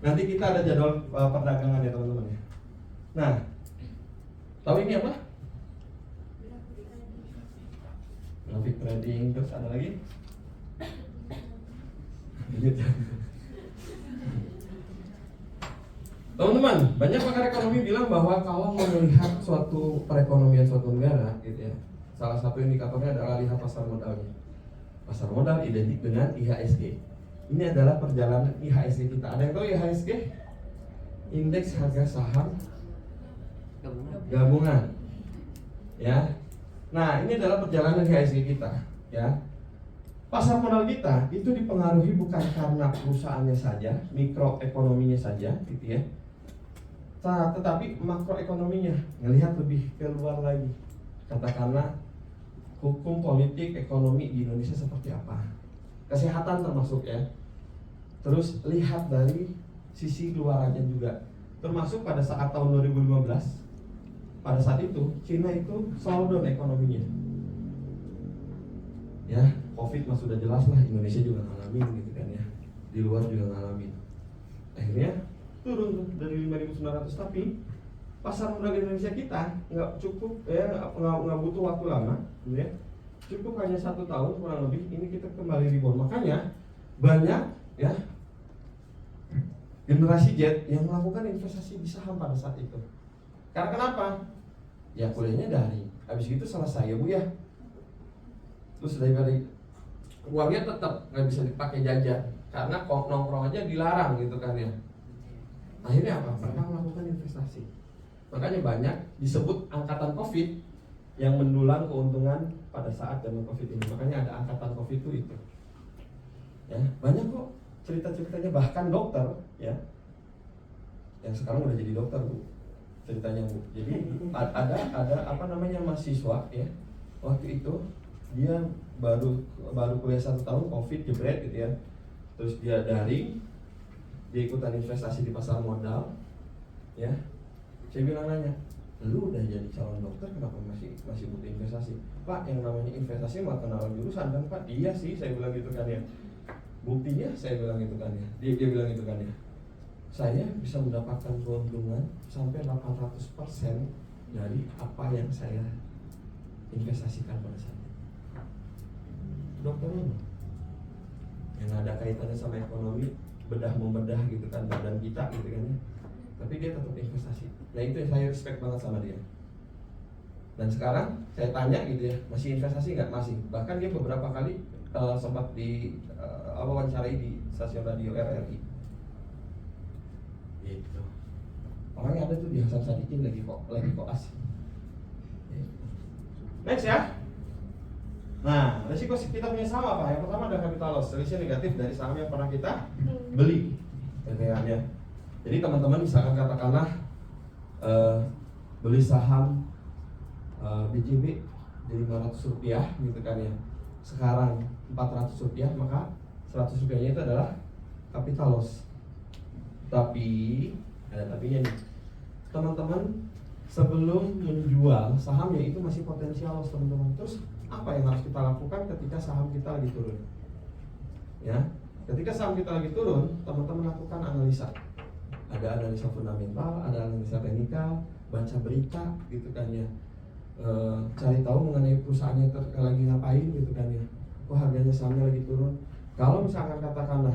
Nanti kita ada jadwal perdagangan ya teman-teman ya. Nah, tahu ini apa? Grafik trading, terus ada lagi? Teman-teman, banyak pakar ekonomi bilang bahwa kalau melihat suatu perekonomian suatu negara, gitu ya, salah satu indikatornya adalah lihat pasar modalnya. Pasar modal identik dengan IHSG. Ini adalah perjalanan IHSG kita. Ada yang tahu IHSG? Indeks harga saham gabungan. Ya. Nah, ini adalah perjalanan IHSG kita, ya. Pasar modal kita itu dipengaruhi bukan karena perusahaannya saja, mikroekonominya saja, gitu ya. Tetapi makroekonominya, ngelihat lebih keluar lagi. Katakanlah hukum politik ekonomi di Indonesia seperti apa, kesehatan termasuk ya. Terus lihat dari sisi luarannya juga, termasuk pada saat tahun 2015. Pada saat itu Cina itu slowdown ekonominya. Ya, Covid mah sudah jelas lah, Indonesia juga ngalamin gitu kan ya. Di luar juga ngalamin. Akhirnya turun tuh dari 5.900, tapi pasar modal Indonesia kita nggak cukup ya, nggak butuh waktu lama, gitu ya. cukup hanya 1 tahun kurang lebih ini kita kembali rebound. Makanya banyak ya generasi Z yang melakukan investasi di saham pada saat itu. Karena kenapa? Ya kuliahnya daring, habis itu selesai ya Bu ya. Terus dari uangnya tetap nggak bisa dipakai jajan karena nongkrong aja dilarang gitu kan ya. Akhirnya apa? Mereka melakukan investasi. Makanya banyak disebut angkatan COVID yang mendulang keuntungan pada saat zaman COVID ini. Makanya ada angkatan COVID itu. Ya, banyak kok cerita-ceritanya, bahkan dokter ya yang sekarang udah jadi dokter Bu ceritanya Bu. Jadi ada apa namanya mahasiswa ya, waktu itu dia baru kuliah 1 tahun COVID jebret gitu ya, terus dia daring, dia ikutan investasi di pasar modal ya. Saya bilang nanya, lu udah jadi calon dokter kenapa masih butuh investasi? Pak, yang namanya investasi mah kenal jurusan kan Pak? Iya sih, saya bilang gitu kan ya. Buktinya saya bilang gitu kan ya, dia bilang gitu kan ya, saya bisa mendapatkan keuntungan sampai 800% dari apa yang saya investasikan pada saat itu. Dokter ini yang ada kaitannya sama ekonomi, membedah gitu kan badan kita gitu kan ya, tapi dia tetap investasi. Nah itu yang saya respect banget sama dia. Dan sekarang saya tanya gitu ya, masih investasi nggak? Masih. Bahkan dia beberapa kali sempat di wawancarai di stasiun radio RRI. Gitu. Orangnya ada tuh di Hasan Sadikin lagi koas. Next ya. Nah, resiko kita punya saham apa? Yang pertama ada capital loss, selisih negatif dari saham yang pernah kita beli. Ya. Jadi teman-teman misalkan katakanlah beli saham BJB jadi Rp500 gitu kan ya. Sekarang Rp400, maka Rp100 itu adalah capital loss. Tapi ada tapinya nih. Teman-teman sebelum menjual sahamnya itu masih potensial loss teman-teman. Terus apa yang harus kita lakukan ketika saham kita lagi turun? Ya, ketika saham kita lagi turun, teman-teman lakukan analisa. Ada analisa fundamental, ada analisa teknikal, baca berita gitu kan ya. Cari tahu mengenai perusahaannya lagi ngapain gitu kan ya. Oh harganya sahamnya lagi turun. Kalau misalkan katakanlah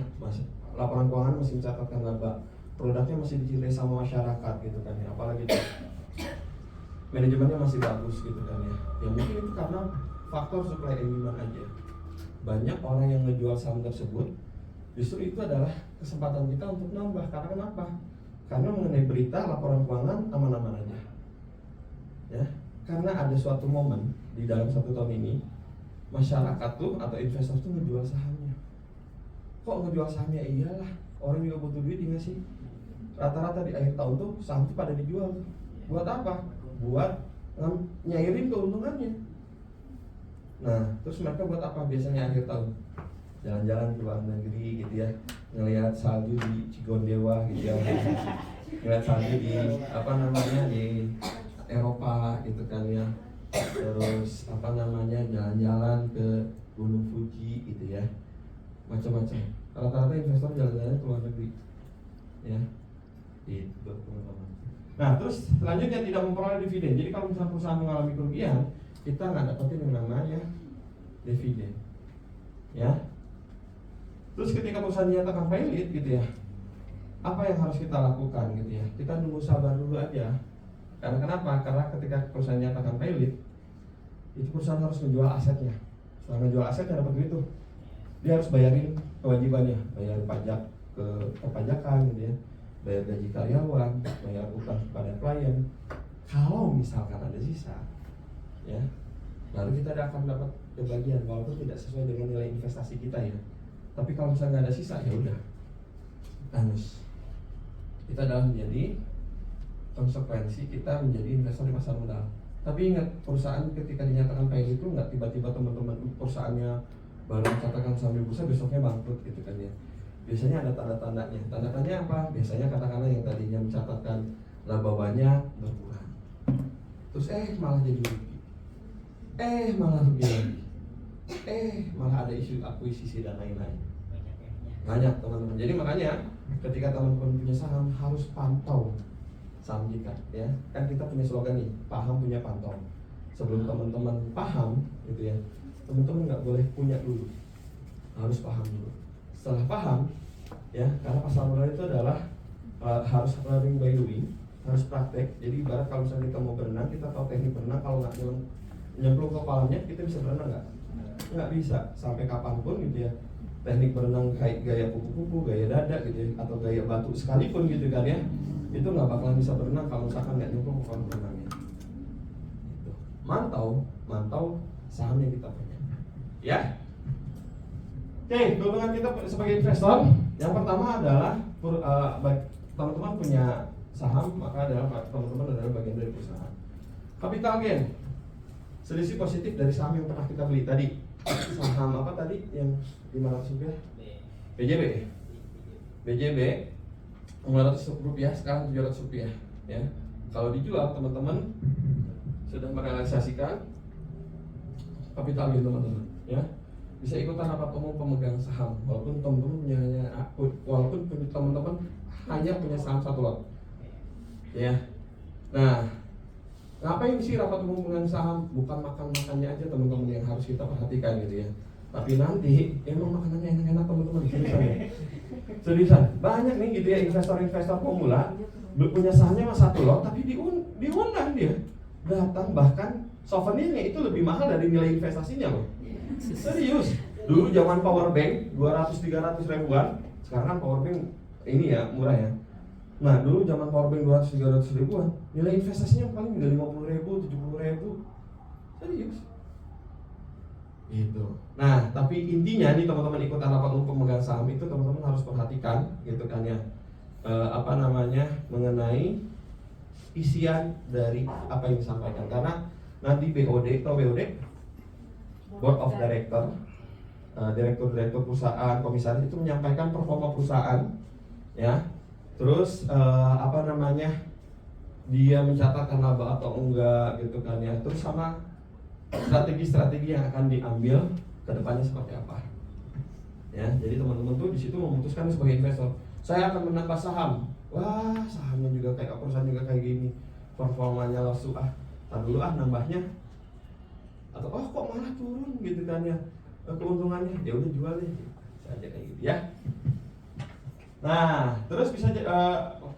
laporan keuangan masih mencatatkan laba, produknya masih dicintai sama masyarakat gitu kan ya, apalagi itu manajemennya masih bagus gitu kan ya. Ya mungkin itu karena faktor supply and demand aja. Banyak orang yang ngejual saham tersebut, justru itu adalah kesempatan kita untuk nambah. Karena kenapa? Karena mengenai berita laporan keuangan aman-aman aja. Ya, karena ada suatu momen di dalam 1 tahun ini masyarakat tuh atau investor tuh ngejual sahamnya. Kok ngejual sahamnya? Iyalah, orang juga butuh duit ya sih. Rata-rata di akhir tahun tuh saham tuh pada dijual. Buat apa? Buat nyairin keuntungannya. Nah, terus mereka buat apa biasanya akhir tahun? Jalan-jalan ke luar negeri gitu ya, ngelihat salju di Cigondewa gitu ya, ngelihat salju di di Eropa gitu kan ya. Terus jalan-jalan ke Gunung Fuji gitu ya, macam-macam. Rata-rata investor jalan-jalan ke luar negeri ya, itu teman-teman. Nah terus selanjutnya tidak memperoleh dividen. Jadi kalau misalnya perusahaan mengalami kerugian, kita nggak dapetin yang namanya dividen ya. Terus ketika perusahaan dinyatakan valid gitu ya, apa yang harus kita lakukan gitu ya? Kita nunggu sabar dulu aja. Karena kenapa? Karena ketika perusahaan dinyatakan valid, itu perusahaan harus menjual asetnya. Setelah menjual asetnya dapat duit tuh, dia harus bayarin kewajibannya, bayar pajak ke perpajakan gitu ya, bayar gaji karyawan, bayar utang kepada klien. Kalau misalkan ada sisa, ya, lalu kita akan dapat kebagian walaupun tidak sesuai dengan nilai investasi kita ya. Tapi kalau misalnya nggak ada sisa, ya udah, hangus. Kita dalam menjadi konsekuensi kita menjadi investor di pasar modal. Tapi ingat, perusahaan ketika dinyatakan valid itu nggak tiba-tiba teman-teman perusahaannya baru mencatatkan saham di bursa besoknya bangkrut gitu kan ya. Biasanya ada tanda-tandanya. Tanda-tandanya apa? Biasanya katakanlah yang tadinya mencatatkan laba banyak berkurang. Terus malah jadi rugi. Malah rugi lagi. Malah ada isu akuisisi dan lain-lain. Banyak teman-teman. Jadi makanya ketika teman-teman punya saham harus pantau saham kita ya. Kan kita punya slogan nih, paham punya pantau. Sebelum teman-teman paham gitu ya, teman-teman nggak boleh punya dulu, harus paham dulu. Setelah paham, ya, karena pasar modal itu adalah harus learning by doing, harus praktek. Jadi ibarat kalau misalnya kita mau berenang, kita tahu teknik berenang, kalau nggak nyemplung ke kolamnya, kita bisa berenang nggak? Nggak bisa, sampai kapanpun gitu ya. Teknik berenang kayak gaya kupu-kupu, gaya dada gitu ya, atau gaya batu sekalipun gitu kan ya, itu nggak bakalan bisa berenang kalau misalkan nggak nyemplung ke kolam berenangnya. Gitu. Mantau saham yang kita punya, ya. Oke, keuntungan kita sebagai investor, yang pertama adalah teman-teman punya saham, maka teman-teman adalah bagian dari perusahaan. Capital gain, selisih positif dari saham yang pernah kita beli tadi. Saham apa tadi yang 500 rupiah? BJB 500 rupiah, sekarang 700 rupiah, ya. Kalau dijual, teman-teman sudah merealisasikan capital gain teman-teman, ya. Bisa ikutan rapat umum pemegang saham, walaupun teman-teman hanya punya saham satu lot, ya. Nah, ngapain sih rapat umum pemegang saham? Bukan makan-makannya aja teman-teman yang harus kita perhatikan gitu ya. Tapi nanti emang makanannya enak-enak teman-teman, seriusan. Banyak nih gitu ya investor-investor pemula punya sahamnya cuma satu lot, tapi diundang dia datang, bahkan souvenirnya itu lebih mahal dari nilai investasinya loh. Serius. Dulu zaman power bank 200-300 ribuan, sekarang kan power bank ini ya murah ya. Nah dulu zaman power bank 200-300 ribuan, nilai investasinya paling udah 50 ribu, 70 ribu. Serius. Gitu. Nah tapi intinya nih teman-teman ikutan rapat umum pemegang saham itu teman-teman harus perhatikan gitu kan ya, mengenai isian dari apa yang disampaikan, karena nanti BOD atau BOD Board of Director, direktur perusahaan, komisaris itu menyampaikan performa perusahaan, ya. Terus dia mencatatkan laba atau enggak gitu kan ya. Terus sama strategi-strategi yang akan diambil ke depannya seperti apa. Ya, jadi teman-teman tuh di situ memutuskan sebagai investor, saya akan menambah saham. Wah, sahamnya juga kayak perusahaan juga kayak gini, performanya langsung dulu nambahnya. Atau kok malah turun gitu kan ya keuntungannya, ya udah jual deh saja kayak gitu ya. Nah terus bisa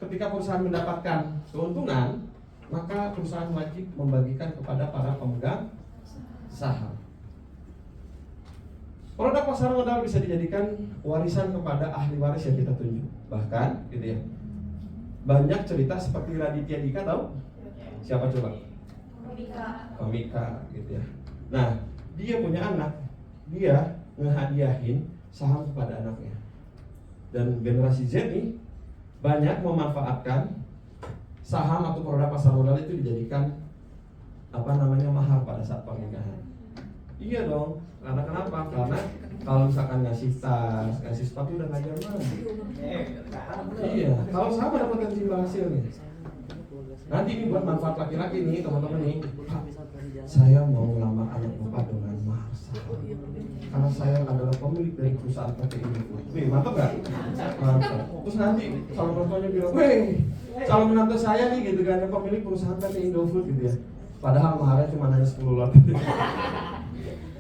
ketika perusahaan mendapatkan keuntungan, maka perusahaan wajib membagikan kepada para pemegang saham. Produk pasar modal bisa dijadikan warisan kepada ahli waris yang kita tunjuk. Bahkan gitu ya, banyak cerita seperti Raditya Dika, tahu? Siapa coba? Komika gitu ya. Nah, dia punya anak, dia ngehadiahin saham kepada anaknya. Dan generasi Z nih banyak memanfaatkan saham atau produk pasar modal itu dijadikan mahar pada saat pernikahan. Iya dong, karena kenapa? Karena kalau misalkan ngasih tas, ngasih sepatu udah nggak zaman. Iya, kalau saham ada potensi berhasilnya. Nanti ini buat manfaat laki-laki nih teman-teman nih. Saya mau melamar anak bapak dengan mahar saham, karena saya adalah pemilik dari perusahaan PT Indofood. Wih, mantap nggak? Mantap. Terus nanti calon mertuanya bilang, wih, calon menantu saya nih gitu kan, pemilik perusahaan PT Indofood gitu ya. Padahal maharnya cuma hanya 10 lot.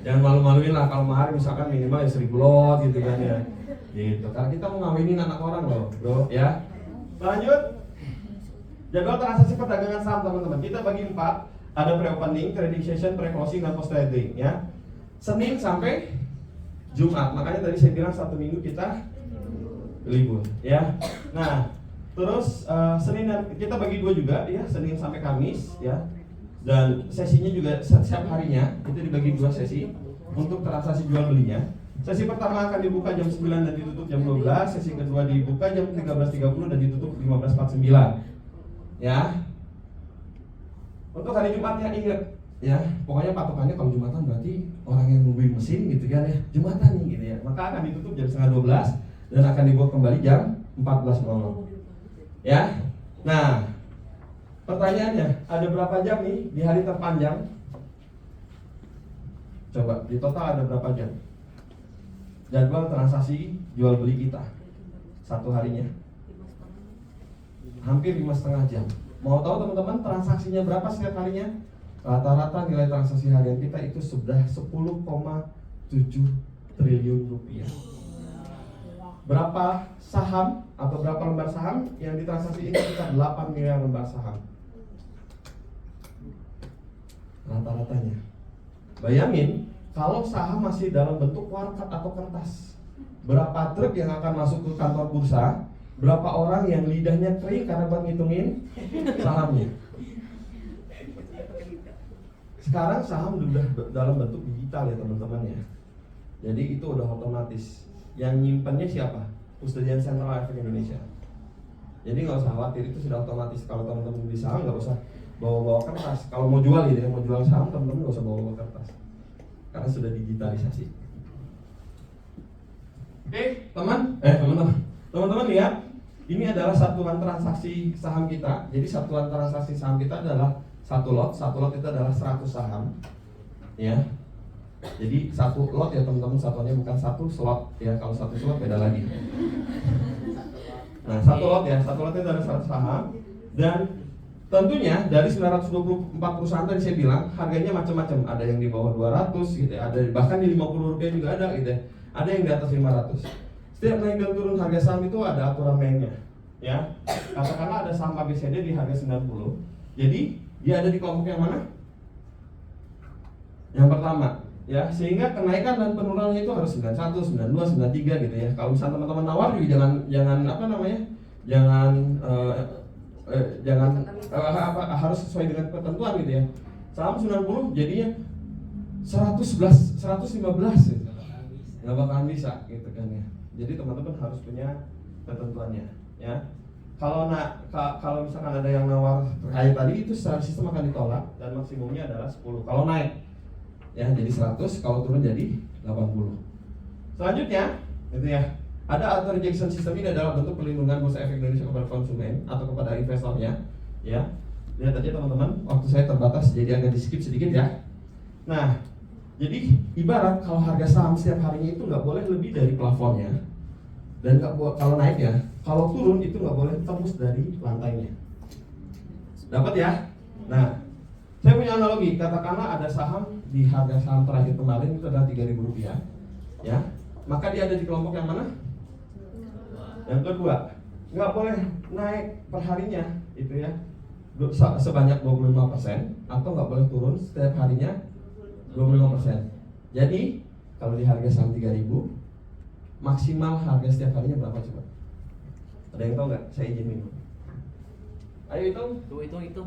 Jangan malu-maluin lah kalau mahar misalkan minimal 1000 lot gitu kan ya. Gitu. Karena kita mau ngawinin anak orang loh, bro ya. Lanjut. Jadwal transaksi perdagangan saham teman-teman, kita bagi 4. Ada pre-opening, trading session, pre-closing, dan post-trading ya. Senin sampai Jumat. Makanya tadi saya bilang 1 minggu kita libur ya. Nah, terus Senin kita bagi 2 juga ya, Senin sampai Kamis ya. Dan sesinya juga setiap harinya itu dibagi 2 sesi untuk transaksi jual belinya. Sesi pertama akan dibuka jam 9 dan ditutup jam 12. Sesi kedua dibuka jam 13.30 dan ditutup 15.49 ya. Untuk hari Jumatnya ingat ya, pokoknya patokannya kalau Jumatan berarti orang yang nungguin mesin gitu kan ya, Jumatan nih gitu ya. Maka akan ditutup jam 11:30 dan akan dibuka kembali jam 14.00 ya. Nah, pertanyaannya, ada berapa jam nih di hari terpanjang? Coba di total ada berapa jam jadwal transaksi jual beli kita satu harinya? Hampir 5,5 jam. Mau tahu teman-teman transaksinya berapa setiap harinya? Rata-rata nilai transaksi harian kita itu sudah 10,7 triliun rupiah. Berapa saham atau berapa lembar saham yang ditransaksi ini? Kita 8 miliar lembar saham. Rata-ratanya. Bayangin kalau saham masih dalam bentuk warkat atau kertas, berapa truk yang akan masuk ke kantor bursa, berapa orang yang lidahnya kering karena buat ngitungin sahamnya. Sekarang saham udah dalam bentuk digital ya teman-teman ya. Jadi itu udah otomatis. Yang nyimpennya siapa? Custodian Central Efek Indonesia. Jadi nggak usah khawatir, itu sudah otomatis. Kalau teman-teman beli saham nggak usah bawa-bawa kertas. Kalau mau jual gitu ya, mau jual saham teman-teman nggak usah bawa-bawa kertas, karena sudah digitalisasi. Oke, teman-teman lihat, ini adalah satuan transaksi saham kita. Jadi satuan transaksi saham kita adalah satu lot itu adalah 100 saham, ya. Jadi satu lot ya teman-teman, satuannya bukan satu slot ya. Kalau satu slot beda lagi. Nah, satu lot itu adalah 100 saham. Dan tentunya dari 924 perusahaan tadi saya bilang harganya macam-macam. Ada yang di bawah 200 gitu ya, ada bahkan di 50 rupiah juga ada gitu ya. Ada yang di atas 500. Setiap naik dan turun harga saham itu ada aturan mainnya, ya. Katakanlah ada saham ABCD di harga 90. Jadi dia ada di kelompok yang mana? Yang pertama, ya. Sehingga kenaikan dan penurunan itu harus 91, 92, 93 gitu ya. Kalau misalnya teman-teman nawar juga jangan harus sesuai dengan ketentuan gitu ya. Saham 90 jadinya 115 gitu. Nggak bakalan bisa gitu kan ya. Jadi teman-teman harus punya ketentuannya, ya. Kalau misalkan ada yang nawar terkait tadi, itu secara sistem akan ditolak dan maksimumnya adalah 10. Kalau naik ya jadi 100, kalau turun jadi 80. Selanjutnya itu ya, ada auto rejection system. Ini adalah bentuk perlindungan Bursa Efek Indonesia kepada konsumen atau kepada investornya, ya. Lihat aja teman-teman, waktu saya terbatas jadi agak di skip sedikit ya. Nah, jadi ibarat kalau harga saham setiap harinya itu nggak boleh lebih dari plafonnya, dan kalau naik ya, kalau turun itu nggak boleh tembus dari lantainya. Dapat ya? Nah, saya punya analogi. Katakanlah ada saham di harga saham terakhir kemarin itu adalah 3.000 rupiah, ya. Maka dia ada di kelompok yang mana? Yang kedua. Nggak boleh naik per harinya, itu ya, sebanyak 25%, atau nggak boleh turun setiap harinya 25%. Jadi kalau di harga saham 3.000, maksimal harga setiap harinya berapa coba? Ada yang tahu nggak? Saya izin minum. Ayo hitung. Hitung.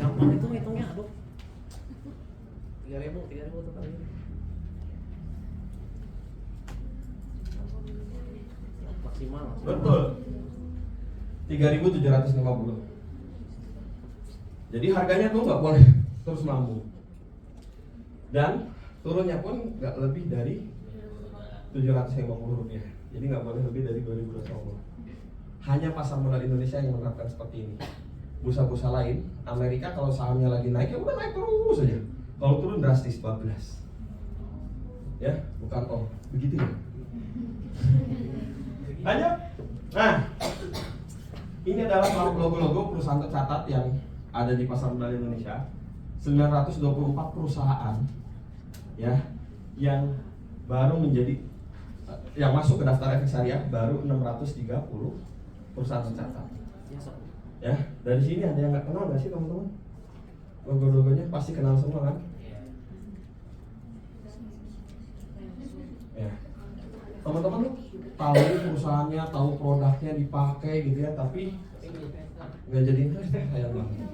Gampang hitungnya, aduh. 3.000 tuh kali. Maksimal. Betul. 3.750. Jadi harganya tuh nggak boleh terus melambung. Dan turunnya pun nggak lebih dari 750 rupiah. Jadi nggak boleh lebih dari 2.250. Hanya pasar modal Indonesia yang menerapkan seperti ini. Bursa-bursa lain, Amerika kalau sahamnya lagi naik ya udah naik terus saja. Kalau turun drastis 14. Ya, bukan begitu ya. Lanjut. Nah, ini adalah logo-logo perusahaan tercatat yang ada di pasar modal Indonesia. 924 perusahaan, ya, yang baru menjadi yang masuk ke daftar efek syariah baru 630 perusahaan tercatat. Ya, dari sini ada yang nggak kenal nggak sih teman-teman? Logo-logonya pasti kenal semua kan? Ya, teman-teman tahu perusahaannya, tahu produknya dipakai gitu ya, tapi nggak jadi investor, sayang banget.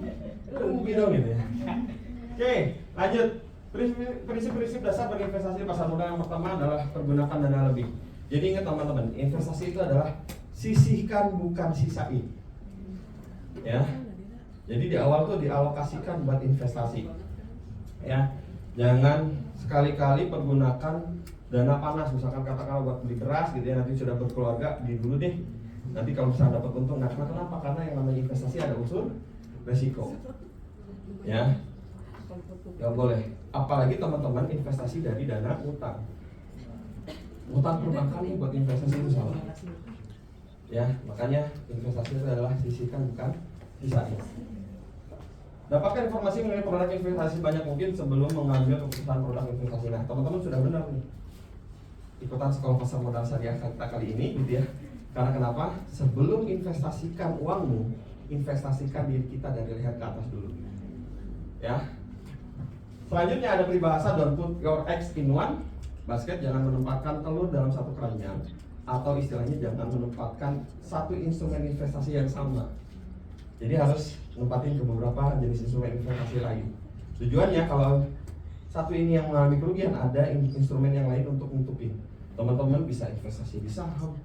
Rugi dong gitu ya. Oke, lanjut. Prinsip-prinsip dasar berinvestasi di pasar modal yang pertama adalah pergunakan dana lebih. Jadi ingat teman-teman, investasi itu adalah sisihkan bukan sisain. Ya. Jadi di awal tuh dialokasikan buat investasi. Ya. Jangan sekali-kali pergunakan dana panas, misalkan katakanlah buat beli beras gitu ya, nanti sudah berkeluarga beli dulu deh. Nanti kalau misalnya dapat untung, nah kenapa? Karena yang namanya investasi ada unsur resiko. Ya. Gak boleh. Apalagi teman-teman investasi dari dana utang. Utang perbankan nih buat investasi itu salah. Ya, makanya investasi itu adalah sisihkan bukan sisain. Dapatkan informasi mengenai produk investasi banyak mungkin sebelum mengambil keputusan produk investasi. Nah, teman-teman sudah benar nih ikutan sekolah pasar modal syariah kita kali ini gitu ya. Karena kenapa? Sebelum investasikan uangmu, investasikan diri kita dari leher ke atas dulu. Ya. Selanjutnya ada peribahasa don't put your eggs in one basket, jangan menempatkan telur dalam satu keranjang, atau istilahnya jangan menempatkan satu instrumen investasi yang sama. Jadi harus nempatin ke beberapa jenis instrumen investasi lain. Tujuannya kalau satu ini yang mengalami kerugian, ada instrumen yang lain untuk nutupin. Teman-teman bisa investasi di saham,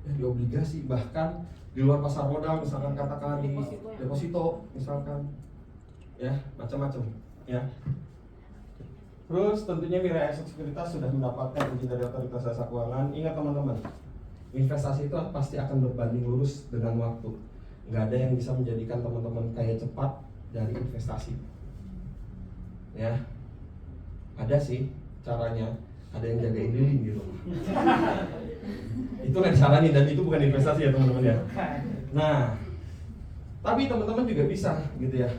di obligasi, bahkan di luar pasar modal, misalkan katakan di deposito, misalkan, ya macam-macam, ya. Terus tentunya Mirae Asset Sekuritas sudah mendapatkan izin dari Otoritas Jasa Keuangan. Ingat teman-teman, investasi itu pasti akan berbanding lurus dengan waktu. Nggak ada yang bisa menjadikan teman-teman kaya cepat dari investasi. Ya, ada sih caranya. Ada yang jagain lilin di rumah. Itu nggak disaranin dan itu bukan investasi ya teman-teman ya. Nah, tapi teman-teman juga bisa gitu ya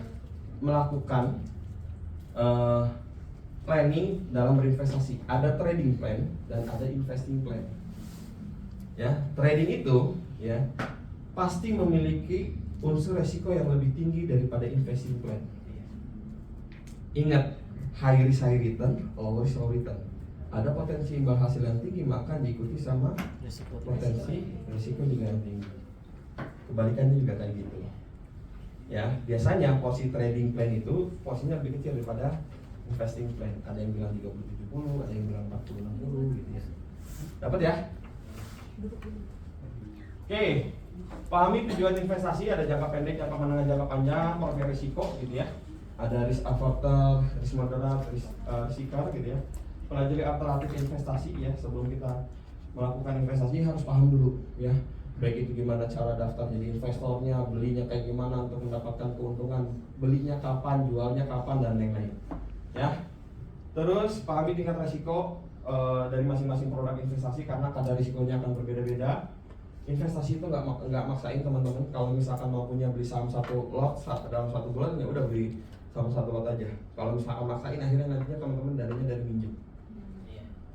melakukan planning dalam berinvestasi. Ada trading plan dan ada investing plan. Ya, trading itu ya pasti memiliki unsur resiko yang lebih tinggi daripada investing plan. Ingat, high risk high return, low risk low return. Ada potensi imbal hasil yang tinggi, maka diikuti sama potensi risiko juga yang tinggi. Kebalikannya juga kayak gitu. Ya, biasanya porsi trading plan itu porsinya lebih kecil daripada investing plan. Ada yang bilang 30-70, ada yang bilang 40-60 gitu ya. Dapat ya? Oke, pahami tujuan investasi, ada jangka pendek, jangka menengah, jangka panjang, profil risiko gitu ya. Ada risk averter, risk moderate, risk seeker gitu ya. Pelajari alternatif investasi ya, sebelum kita melakukan investasi harus paham dulu ya. Baik itu gimana cara daftar jadi investornya, belinya kayak gimana untuk mendapatkan keuntungan, belinya kapan, jualnya kapan, dan lain-lain ya. Terus pahami tingkat resiko dari masing-masing produk investasi karena kadar risikonya akan berbeda-beda. Investasi itu nggak maksain teman-teman. Kalau misalkan mau punya beli saham satu lot dalam 1 bulan, ya udah beli saham 1 lot aja. Kalau misalkan maksain, akhirnya nantinya teman-teman dananya dari minjem.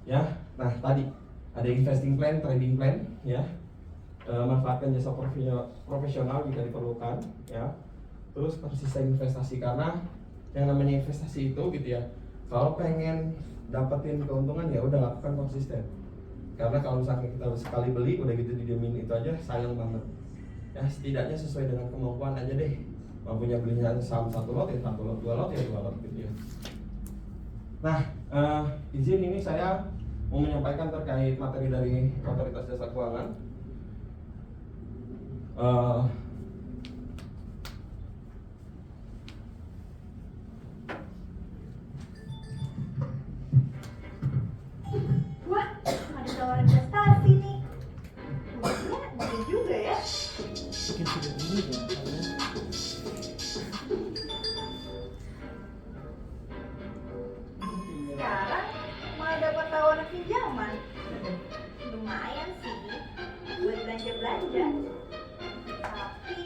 Ya, nah tadi ada investing plan, trading plan, ya. Manfaatkan jasa profesional jika diperlukan, ya. Terus konsisten investasi karena yang namanya investasi itu gitu ya. Kalau pengen dapetin keuntungan ya udah lakukan konsisten. Karena kalau misalnya kita sekali beli udah gitu didiemin itu aja sayang banget. Ya setidaknya sesuai dengan kemampuan aja deh. Mampunya belinya saham 1 lot ya 1 lot, 2 lot ya 2 lot gitu ya. Nah, izin ini saya mau menyampaikan terkait materi dari Otoritas Jasa Keuangan. Wah, ada tawaran investasi nih. Bosnya bagus juga ya. Bikin video ini ya. Sekarang malah dapat tawaran pinjaman. Lumayan sih buat belanja-belanja. Tapi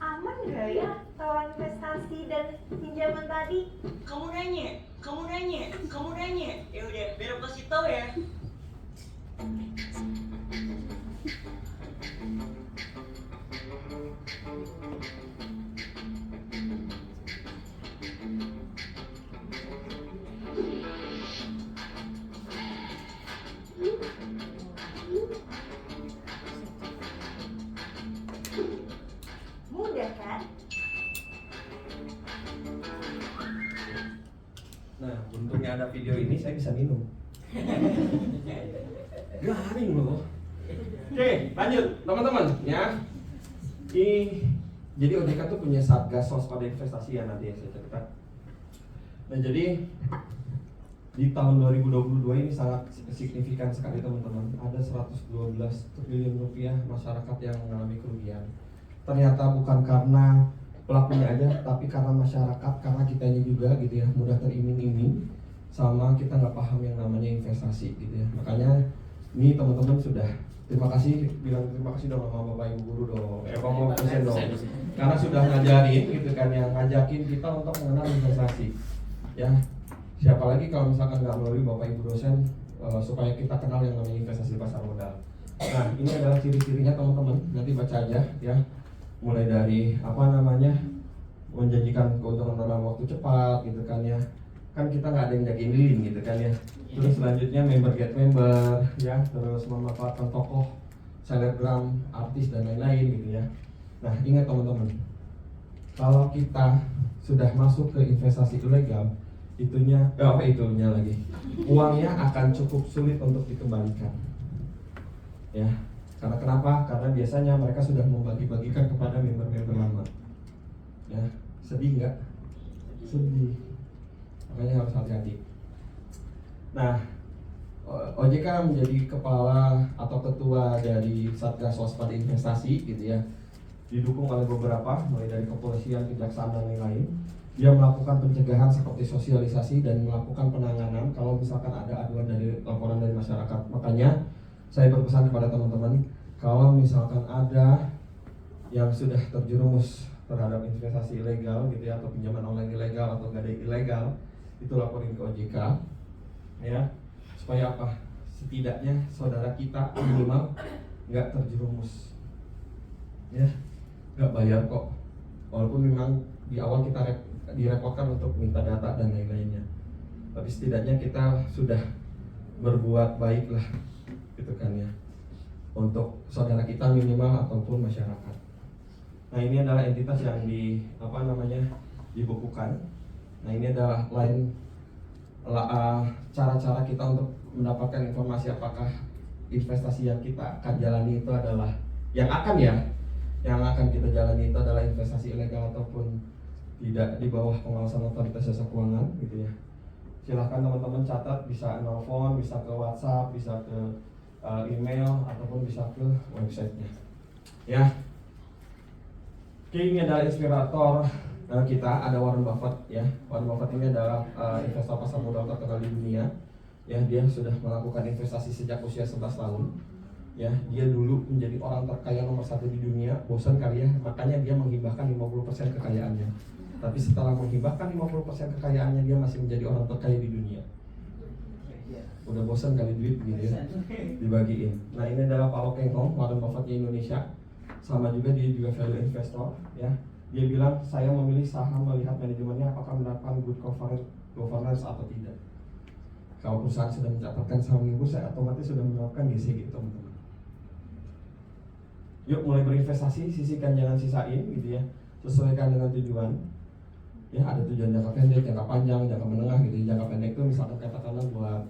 aman gak ya tawaran investasi dan pinjaman tadi? Kamu nanya. Ya udah, biar aku kasih tahu ya. Mudah kan? Nah, untungnya ada video ini saya bisa minum. Garing loh. Oke, lanjut teman-teman ya. Jadi OJK tuh punya Satgas Waspada Investasi ya, nanti ya saya cerita. Nah, jadi di tahun 2022 ini sangat signifikan sekali teman-teman. Ada 112 triliun rupiah masyarakat yang mengalami kerugian. Ternyata bukan karena pelakunya aja, tapi karena masyarakat, karena kitanya juga gitu ya, mudah teriming-iming sama kita nggak paham yang namanya investasi gitu ya. Makanya ini teman-teman sudah Terima kasih, bilang terima kasih dong sama Bapak Ibu guru dong. Bapak dosen dong. Karena sudah ngajarin gitu kan, yang ngajakin kita untuk mengenal investasi. Ya, siapa lagi kalau misalkan nggak melalui Bapak Ibu dosen supaya kita kenal yang namanya investasi pasar modal. Nah, ini adalah ciri-cirinya teman-teman. Nanti baca aja ya. Mulai dari menjanjikan keuntungan dalam waktu cepat gitu kan ya. Kan kita nggak ada yang jagain lilin gitu kan ya. Terus selanjutnya member get member ya, terus memanfaatkan tokoh, selebgram, artis dan lain-lain gitu ya. Nah, ingat teman-teman, kalau kita sudah masuk ke investasi ilegal, uangnya akan cukup sulit untuk dikembalikan. Ya, karena kenapa? Karena biasanya mereka sudah membagi-bagikan kepada member-member lama. Ya, sedih nggak? Sedih. Makanya harus hati-hati. Nah, OJK menjadi kepala atau ketua dari Satgas Waspada Investasi gitu ya, didukung oleh beberapa, mulai dari kepolisian, kejaksaan dan lain-lain. Dia melakukan pencegahan seperti sosialisasi dan melakukan penanganan kalau misalkan ada aduan dari laporan dari masyarakat. Makanya saya berpesan kepada teman-teman, kalau misalkan ada yang sudah terjerumus terhadap investasi ilegal gitu ya, atau pinjaman online ilegal atau gadai ilegal, itu laporin ke OJK ya, supaya apa? Setidaknya saudara kita minimal nggak terjerumus ya, nggak bayar kok, walaupun memang di awal kita direpotkan untuk minta data dan lain-lainnya, tapi setidaknya kita sudah berbuat baik lah gitu kan ya, untuk saudara kita minimal ataupun masyarakat. Nah, ini adalah entitas yang dibukukan. Nah, ini adalah cara-cara kita untuk mendapatkan informasi apakah investasi yang kita akan jalani itu adalah yang akan kita jalani itu adalah investasi ilegal ataupun tidak, di bawah pengawasan otoritas jasa keuangan gitu ya. Silahkan teman-teman catat, bisa nelfon, bisa ke WhatsApp, bisa ke email ataupun bisa ke websitenya ya. Oke, ini adalah inspirator kita, ada Warren Buffett ya. Warren Buffett ini adalah investor pasar modal terkenal di dunia ya. Dia sudah melakukan investasi sejak usia 11 tahun ya. Dia dulu menjadi orang terkaya nomor 1 di dunia. Bosan kali ya, makanya dia menghibahkan 50% kekayaannya. Tapi setelah menghibahkan 50% kekayaannya, dia masih menjadi orang terkaya di dunia. Udah bosan kali duit gitu ya, dibagiin. Nah, ini adalah Paulo Kengkong, Warren Buffett di Indonesia. Sama juga, dia juga value investor ya. Dia bilang, saya memilih saham melihat manajemennya apakah menerapkan good governance atau tidak. Kalau perusahaan sudah mencatatkan saham minggu, saya otomatis sudah menerapkan GCG, teman-teman. Yuk mulai berinvestasi, sisihkan jangan sisain gitu ya. Sesuaikan dengan tujuan. Ya, ada tujuan jangka pendek, jangka panjang, jangka menengah gitu. Jangka pendek itu misalkan katakanlah buat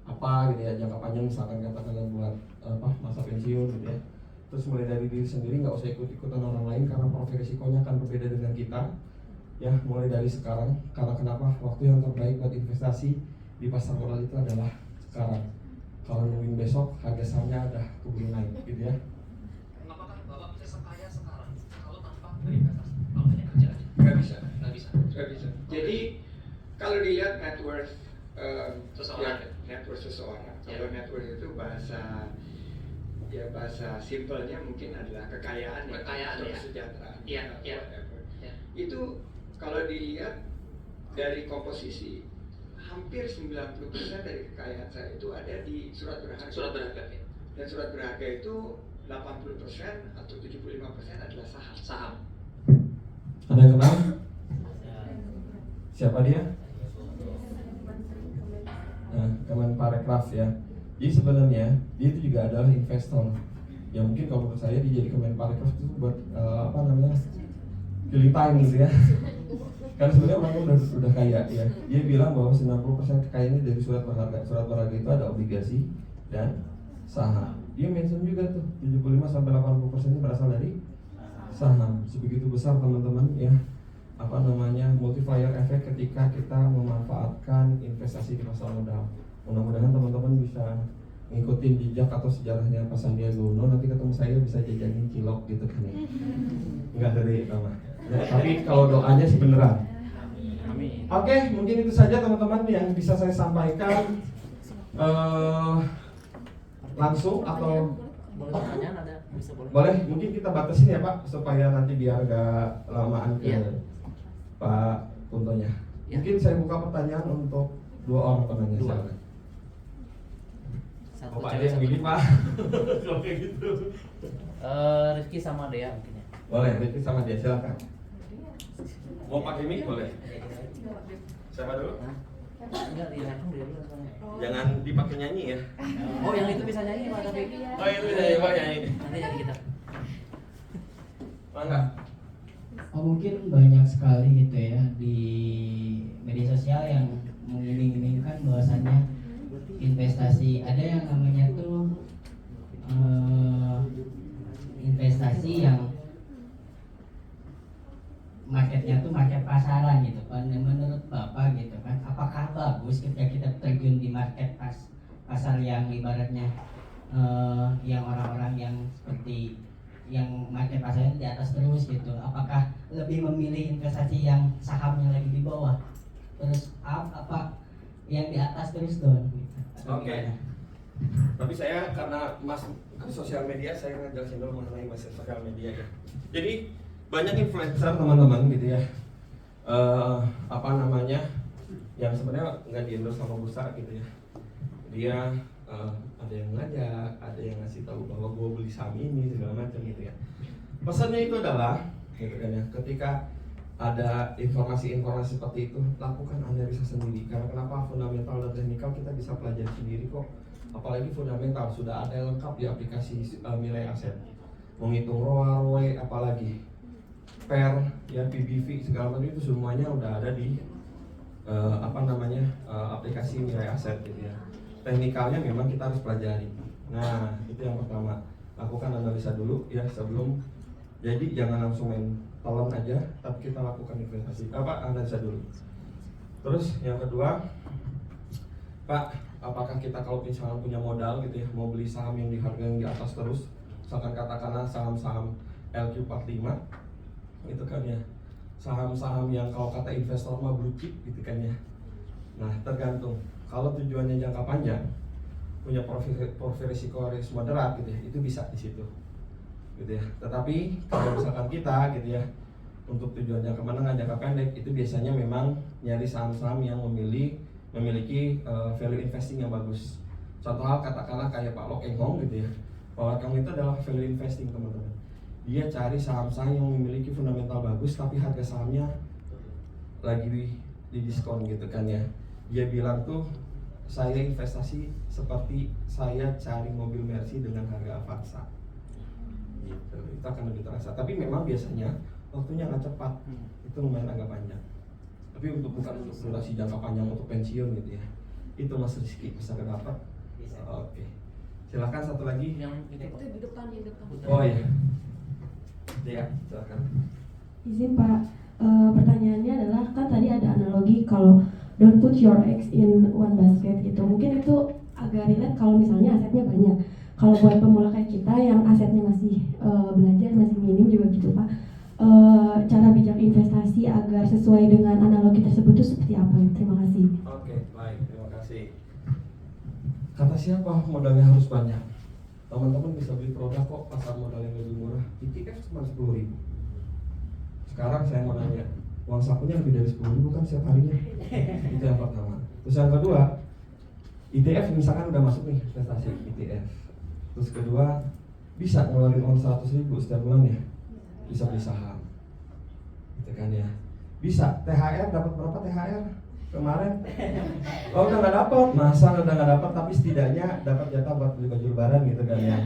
apa gitu ya. Jangka panjang misalkan katakanlah buat masa pensiun gitu ya. Terus mulai dari diri sendiri, nggak usah ikut-ikutan orang lain karena profil risikonya akan berbeda dengan kita ya. Mulai dari sekarang, karena kenapa? Waktu yang terbaik buat investasi di pasar modal itu adalah sekarang. Kalau nungguin besok, harga sahamnya udah keburu naik gitu ya. Apakah Bapak bisa sekaya sekarang kalau tanpa berinvestasi? Kalau hanya kerja aja? Nggak bisa. Jadi kalau dilihat net worth Seseorang. net worth seseorang, kalau net worth itu bahasa simpelnya mungkin adalah kekayaan atau kesejahteraan, whatever. Itu kalau dilihat dari komposisi, hampir 90% dari kekayaan saya itu ada di surat berharga. Ya. Dan surat berharga itu 80% atau 75% adalah saham. Ada yang kenal? Siapa dia? Nah, Kemenparekraf ya. Jadi sebenarnya dia itu juga adalah investor. Ya mungkin kalau menurut saya dia jadi Kemenparekraf itu buat killing time gitu ya. Karena sebenarnya orangnya udah kaya ya. Dia bilang bahwa 90% kekayaannya dari surat berharga. Surat berharga itu ada obligasi dan saham. Dia mention juga tuh 75-80% ini berasal dari saham. Sebegitu besar teman-teman ya, multiplier efek ketika kita memanfaatkan investasi di pasar modal. Mudah-mudahan teman-teman bisa ngikutin jejak atau sejarahnya Pak Sandiaga Uno. Nanti ketemu saya bisa jajanin cilok gitu kan ya. Enggak dari nama ya, tapi kalau doanya sih beneran. Amin. Oke, mungkin itu saja teman-teman yang bisa saya sampaikan langsung atau pertanyaan ada bisa boleh. Boleh, mungkin kita batasin ya Pak, supaya nanti biar gak lamaan ke Iya. Pak Kuntonya. Iya. Mungkin saya buka pertanyaan untuk 2 orang penanya. Dua. Silakan. Satu Oh, Pak cewek, ada yang satu gini cowok. Pak. Kalau kayak gitu. Rifki sama Dea mungkin ya. Boleh, Rifki sama dia, silakan. Mau pakai mic boleh? Siapa dulu? Hah? Enggak, di handphone dia dulu soalnya. Jangan dipakai nyanyi ya. Oh, yang itu bisa nyanyi Pak tapi. Oh itu bisa ya Pak nyanyi. Nanti jadi kita. Mangga. Oh, mungkin banyak sekali gitu ya di media sosial yang mengiming-imingkan bahwasannya investasi, ada yang namanya tuh investasi yang marketnya tuh market pasaran gitu kan. Menurut Bapak gitu kan, apakah bagus ketika kita terjun di market pasar yang ibaratnya yang orang-orang yang seperti yang market pasarnya di atas terus gitu, apakah lebih memilih investasi yang sahamnya lagi di bawah terus apa yang di atas terus down gitu, atau Oke. gimana? Tapi saya karena masuk ke sosial media, saya ngejelasin dulu mengenai masuk sosial media ya. Jadi banyak influencer teman-teman gitu ya, apa namanya, yang sebenarnya nggak di-endorse sama bursa gitu ya. Dia ada yang ngajak, ada yang ngasih tahu bahwa gue beli saham ini segala macam gitu ya. Pesannya itu adalah, gitu kan ya, ketika ada informasi-informasi seperti itu, lakukan analisa sendiri. Karena kenapa? Fundamental dan teknikal kita bisa pelajari sendiri kok. Apalagi fundamental sudah ada yang lengkap di aplikasi nilai aset. Menghitung ROA, ROE, apalagi PER, ya PBV segala macam itu semuanya udah ada di aplikasi nilai aset gitu ya. Teknikalnya memang kita harus pelajari. Nah, itu yang pertama. Lakukan analisa dulu ya sebelum. Jadi jangan langsung main telan aja, tapi kita lakukan investasi. Analisa dulu. Terus yang kedua, Pak, apakah kita kalau misalnya punya modal gitu ya, mau beli saham yang di harga yang di atas terus, misalkan katakanlah saham-saham LQ45 gitu kan ya, saham-saham yang kalau kata investor mah blue chip gitu kan ya. Nah, tergantung. Kalau tujuannya jangka panjang, punya profil risiko moderat gitu ya, itu bisa di situ, gitu ya. Tetapi kalau misalkan kita gitu ya, untuk tujuan jangka menengah, jangka pendek, itu biasanya memang nyari saham-saham yang memiliki value investing yang bagus. Contoh hal katakanlah kayak Pak Lok Eng Hong gitu ya. Pak Lok Eng Hong itu adalah value investing teman-teman. Dia cari saham-saham yang memiliki fundamental bagus tapi harga sahamnya lagi di diskon gitu kan ya. Dia bilang tuh, saya investasi seperti saya cari mobil Mercy dengan harga Avanza gitu. Itu akan lebih terasa. Tapi memang biasanya waktunya nggak cepat, itu lumayan agak panjang. Tapi bukan untuk durasi jangka panjang untuk pensiun gitu ya. Itu Mas Rizky bisa dapat. Oke. Silakan satu lagi. Yang itu Itu di depan. Oh iya. Ya, silakan. Izin Pak, pertanyaannya adalah kan tadi ada analogi kalau don't put your eggs in one basket gitu. Mungkin itu agak relate kalau misalnya asetnya banyak. Kalau buat pemula kayak kita yang asetnya masih belajar, masih minim juga gitu Pak. Cara bijak investasi agar sesuai dengan analogi tersebut itu seperti apa? Terima kasih. Oke, baik, terima kasih. Kata siapa modalnya harus banyak? Teman-teman bisa beli produk kok pasar modal yang lebih murah. ETF cuma 10.000. Sekarang saya mau nanya, uang sakunya lebih dari 10.000 kan setiap harinya? Itu yang pertama. Terus yang kedua, ETF misalkan udah masuk nih investasi ETF. Terus kedua, bisa ngeluarin uang 100.000 setiap bulan ya? Bisa beli saham, gitu kan ya? Bisa. THR dapat berapa THR kemarin? Oh udah nggak dapat, masa udah nggak dapat, tapi setidaknya dapat jatah buat beli baju lebaran gitu kan ya?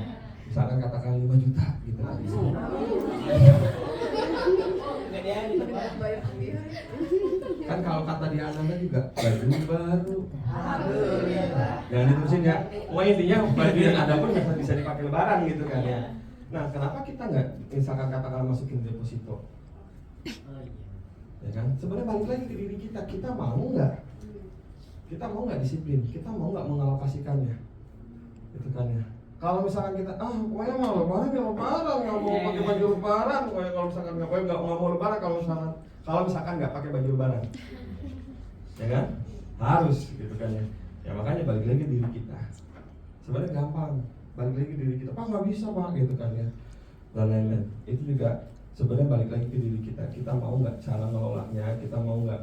Misalkan katakan 5 juta gitu kan? Kan kalau kata di Ananda juga baju baru. Jangan diterusin ya. Pokoknya intinya baju yang ada pun bisa dipakai lebaran gitu kan ya. Nah, kenapa kita nggak misalkan katakan masukin deposito? Ya kan? Sebenarnya balik lagi ke diri kita. Kita mau nggak? Kita mau nggak disiplin? Kita mau nggak mengalokasikannya? Gitu kan ya. Kalau misalkan kita pokoknya mau lebaran ya lebaran, nggak mau pakai baju lebaran. Pokoknya kalau misalkan nggak mau lebaran, kalau misalkan nggak pakai baju lebaran, ya kan? Harus gitu kan ya. Ya makanya balik lagi ke diri kita. Sebenarnya gampang. balik lagi ke diri kita, Pak nggak bisa Pak gitu kan ya, dan lain-lain. Itu juga sebenarnya balik lagi ke diri kita mau nggak cara ngelolanya, kita mau nggak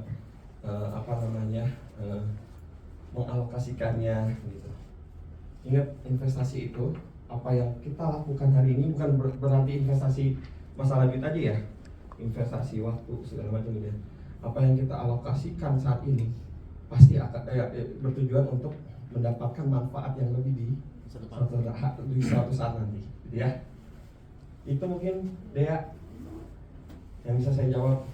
mengalokasikannya gitu. Ingat, investasi itu apa yang kita lakukan hari ini bukan berarti investasi masalah duit aja ya, investasi waktu segala macam ya. Apa yang kita alokasikan saat ini pasti akan bertujuan untuk mendapatkan manfaat yang lebih di suatu saat nanti, gitu ya. Itu mungkin Dea yang bisa saya jawab.